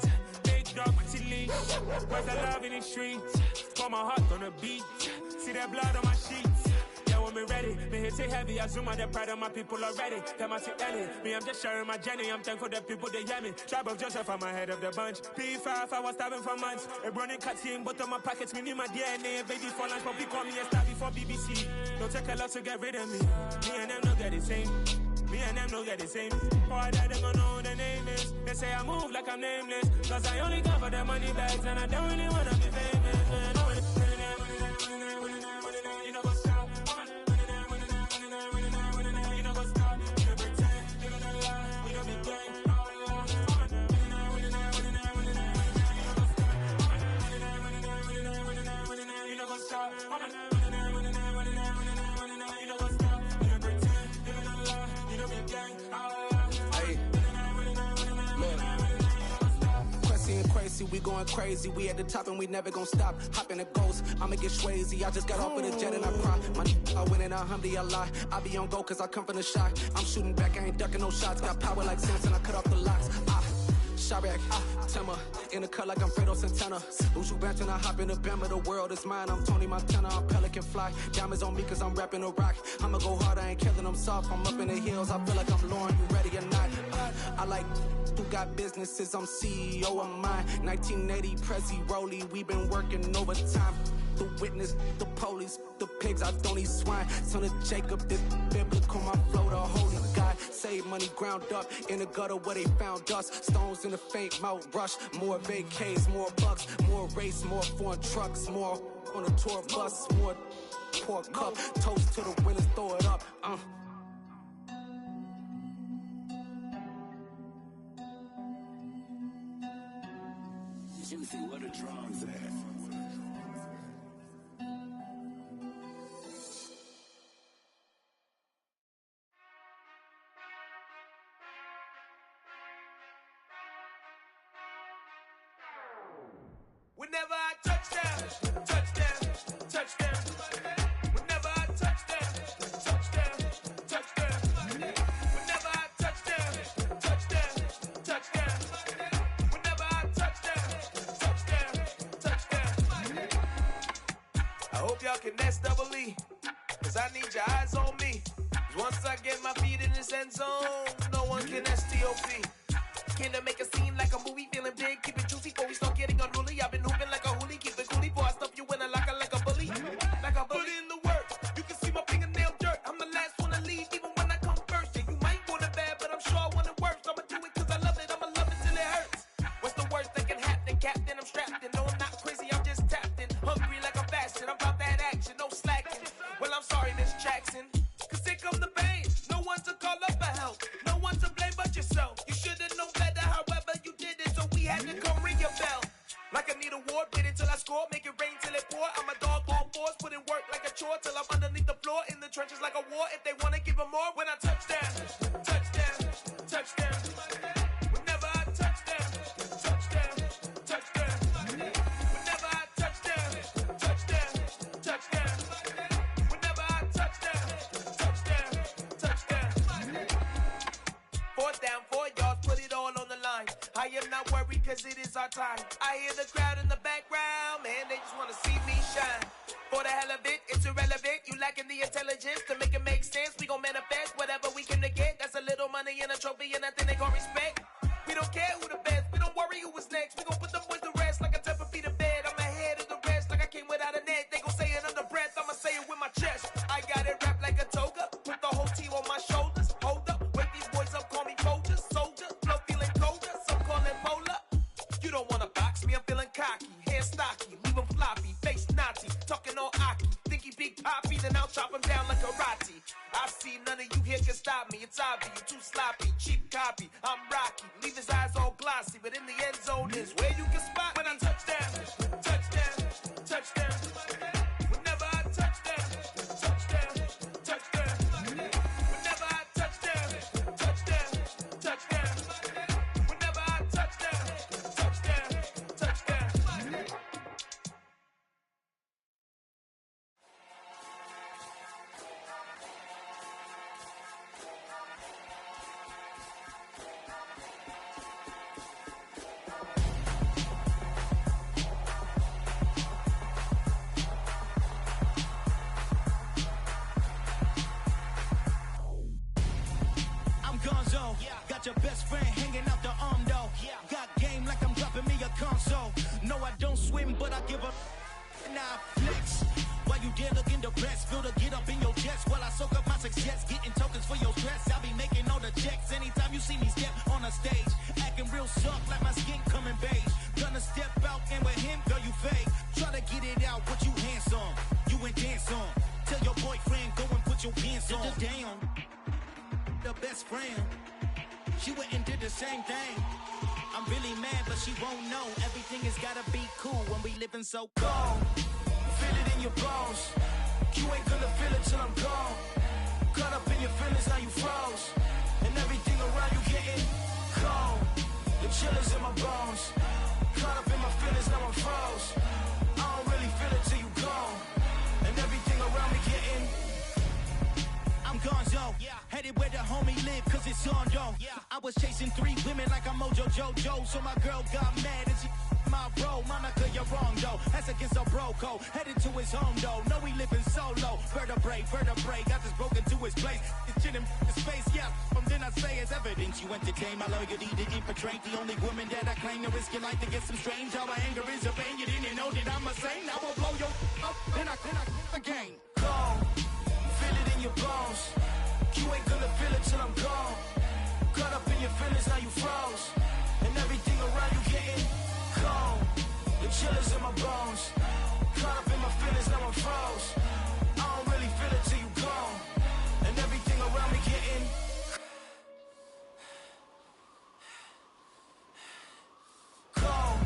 Big dog, pretty leash. Where's the love in the streets? Pour my heart on the beat. See that blood on my sheets. Yeah, when we ready, me hit it heavy. I zoom out the pride of my people already. Them I see Ellie. Me, I'm just sharing my journey. I'm thankful that people they hear me. Tribe of Joseph, I'm ahead of the bunch. P5, I was starving for months. A running cuts in, but on my pockets, me need my DNA. Baby for lunch, but we call me a star before BBC. Don't take a lot to get rid of me. Me and them no get the same. Me and them no get the same. Boy, that they gonna know the name is. They say I move like I'm nameless. Cause I only come for the money bags and I don't really wanna be famous. You know what's up? You know what's up? You know pretend. You know lie. We don't be gang. You know what's up? Crazy, we going crazy. We at the top and we never gon' stop. Hop in the ghost, I'ma get swayzy. I just got off with a jet and I cry. My I win and alhamdulillah. I be on go cause I come from the shot. I'm shooting back, I ain't ducking no shots. Got power like Samson, I cut off the locks. Chirac, Timmer, in the cut like I'm Fredo Santana. Uju Banton, I hop in the Bama, the world is mine. I'm Tony Montana, I'm Pelican Fly. Diamonds on me cause I'm rapping a rock. I'ma go hard, I ain't killing them soft. I'm up in the hills, I feel like I'm Lauren, you ready or not? I like who got businesses, I'm CEO of mine. 1980 Prezi Rollie, we been working overtime. The witness, the police, the pigs, I don't eat swine. Son of Jacob, this biblical, my flow, the holy God. Save money ground up in the gutter where they found us. Stones in the faint mouth rush. More vacays, more bucks, more race, more foreign trucks, more on a tour bus, more pour cup. Toast to the winners, throw it up. Juicy, where the drums at? Whenever I touch down, touchdown, touchdown. Whenever I touch down, touchdown, touchdown. Whenever I touch down, touchdown, touchdown. Whenever I touch down, touchdown. I hope y'all can nest double E, cause I need your eyes on me. Cause once I get my feet in this end zone, no one can STOP. Came to make a scene like a movie, feeling big, keep it juicy before we start getting unruly. I've been hooping like a hoolie, keep it coolie before I stuff you in a locker like a bully. Like a bully. Put in the work, you can see my fingernail dirt. I'm the last one to leave, even when I come first. Yeah, you might want it bad, but I'm sure I want it worse. I'ma do it cause I love it, I'ma love it till it hurts. What's the worst that can happen, Captain? I'm strapped in, no I'm not crazy, I'm just tapped in. Hungry like I'm fasting, I'm about that action, no slacking. Well, I'm sorry, Miss Jackson, cause here come the pain. No one to call up for help, no one to blame but yourself. You should've known better, however you did it, so we had to come ring your bell. Like I need a ward, wait until I score, make it rain till it pour. I'm a dog on force, put in work like a chore till I'm underneath the floor, in the trenches like a war. If they wanna give them more, when I touch down, touchdown, touchdown. Whenever I touch down, touchdown, touchdown. Whenever I touch down, touchdown, touchdown. Whenever I touch down, touchdown, touchdown. 4th down, 4 yards, put it all on the line. I am not worried cause it is our time. I hear the crowd in the background, man, they just wanna see me shine. For the hell of it, it's irrelevant. You lacking the intelligence to make it make sense. We gon' manifest whatever we came to get. That's a little money and a trophy and nothing they gon' respect. We don't care who the best, we don't worry who was next. We gon' put them boys to rest like a 10 feet of bed. I'm ahead of the rest like I came without a net. They gon' say it under breath, I'ma say it with my chest. I got it wrapped like a toga, put the whole team on my shoulders. Hold up, wake these boys up, call me Folger, soldier. Flow feeling colder, some call it polar. You don't wanna box me, I'm feeling cocky. Hair stocky, leave him floppy, face naughty. Talking all aki, think he big poppy, then I'll chop him down like karate. I see none of you here can stop me. It's obvious, you too sloppy, cheap copy. I'm Rocky, leave his eyes all glossy, but in the end zone is where you can spot when I touch down, touchdown, touchdown. Whenever I touch down, touchdown, touchdown. Whenever I touch down, touchdown, touchdown. Whenever I touch down, touchdown, touchdown. I'm Gonzo, got your best friend hanging out the arm though. Got game like I'm dropping me a console. No, I don't swim, but I give up. Nah, flex. While you there looking depressed, feel the get up in your chest while I soak up my success, getting tokens for your stress. I'll be making all the checks anytime you see me step on a stage, acting real soft like my skin coming beige. Gonna step out and with him, girl, you fake. Try to get it out, what you handsome, you ain't dance on. Tell your boyfriend go and put your pants on. Down, the best friend, she went and did the same thing. I'm really mad, but she won't know. Everything has gotta be cool when we living so cold. Feel it in your bones. You ain't gonna feel it till I'm gone. Caught up in your feelings, now you froze. And everything around you getting cold. The chill is in my bones. Caught up in my feelings, now I'm froze. I don't really feel it till you gone. And everything around me getting. I'm Gonzo, headed where the homie live, cause it's on though. I was chasing 3 women like I'm Mojo Jojo, so my girl got mad and she my bro. Monica, you're wrong though. As a it's a broco. Headed to his home though, know he living solo. Vertebrae, got this broken to his place. It's shit in his face, yeah. From then I say it's evidence you entertain my loyalty to infiltrate. The only woman that I claim to risk your life to get some strange. How my anger is your pain, you didn't know that I'm a saint. I will blow your up, then I again. Gone, feel it in your bones. You ain't gonna feel it till I'm gone. Caught up in your feelings, now you froze. And everything around you getting cold. The chillers in my bones. Caught up in my feelings, now I'm froze. I don't really feel it till you gone. And everything around me getting cold.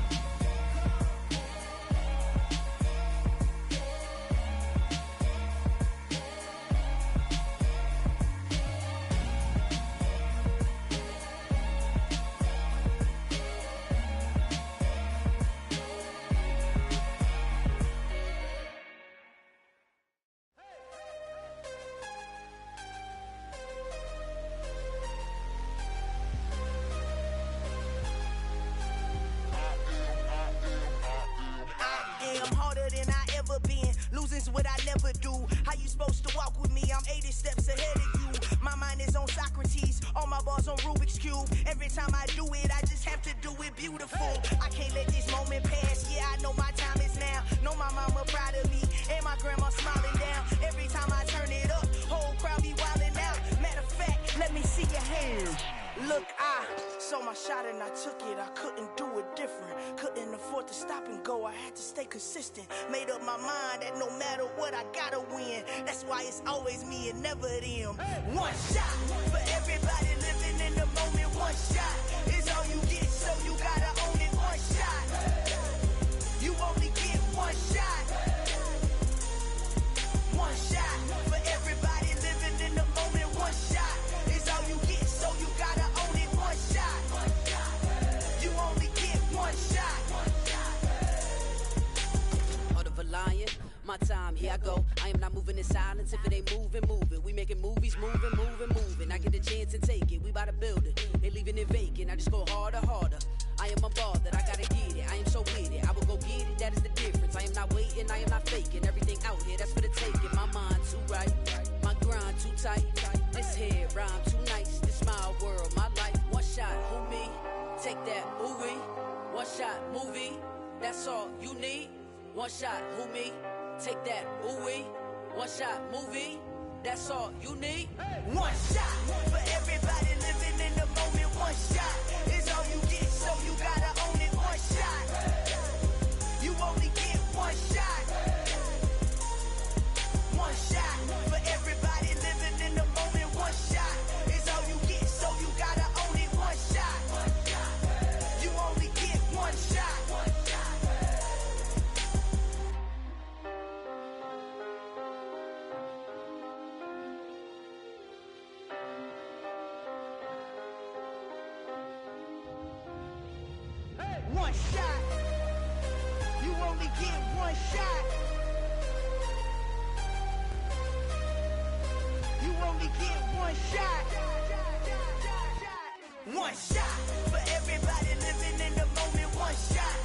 Losing's what I never do. How you supposed to walk with me? I'm 80 steps ahead of you. My mind is on Socrates, all my balls on Rubik's Cube. Every time I do it, I just have to do it beautiful. I can't let this moment pass. Yeah, I know my time is now. Know my mama proud of me, and my grandma smiling down. Every time I turn it up, whole crowd be wildin' out. Matter of fact, let me see your hands. Look, I saw my shot and I took it. I couldn't do it different. Couldn't afford to stop and go. I had to stay consistent. Made up my mind that no matter what, I gotta win. That's why it's always me and never them. One shot for everybody living in the moment. One shot is all you get, so you gotta own it. One shot. You only get one shot. One shot for everybody living in the moment. One shot is all you get, so you gotta own it. One shot. You only get one shot. Heart of a lion, my time, here I go. I am not moving in silence. If it ain't moving, move it. We making movies, moving. I get a chance and take it. We bout to build it. They leaving it vacant. I just go harder. I am unbothered. I gotta get it. I am so with it. I will go get it. That is the difference. I am not waiting. I am not faking. Everything out here, that's for the taking. My mind too right. My grind too tight. This head rhyme too nice. This my world, my life. One shot, who me? Take that, movie. One shot, movie. That's all you need. One shot, who me? Take that, ooh-wee. One shot, movie. That's all you need. One shot for everybody living in the moment. One shot is all you get, so you gotta own it. One shot. You only get one shot. One shot for everybody living in the moment. One shot is all you get, so you gotta own it. One shot. You only get one shot. One shot. You only get one shot. You only get one shot. One shot for everybody living in the moment. One shot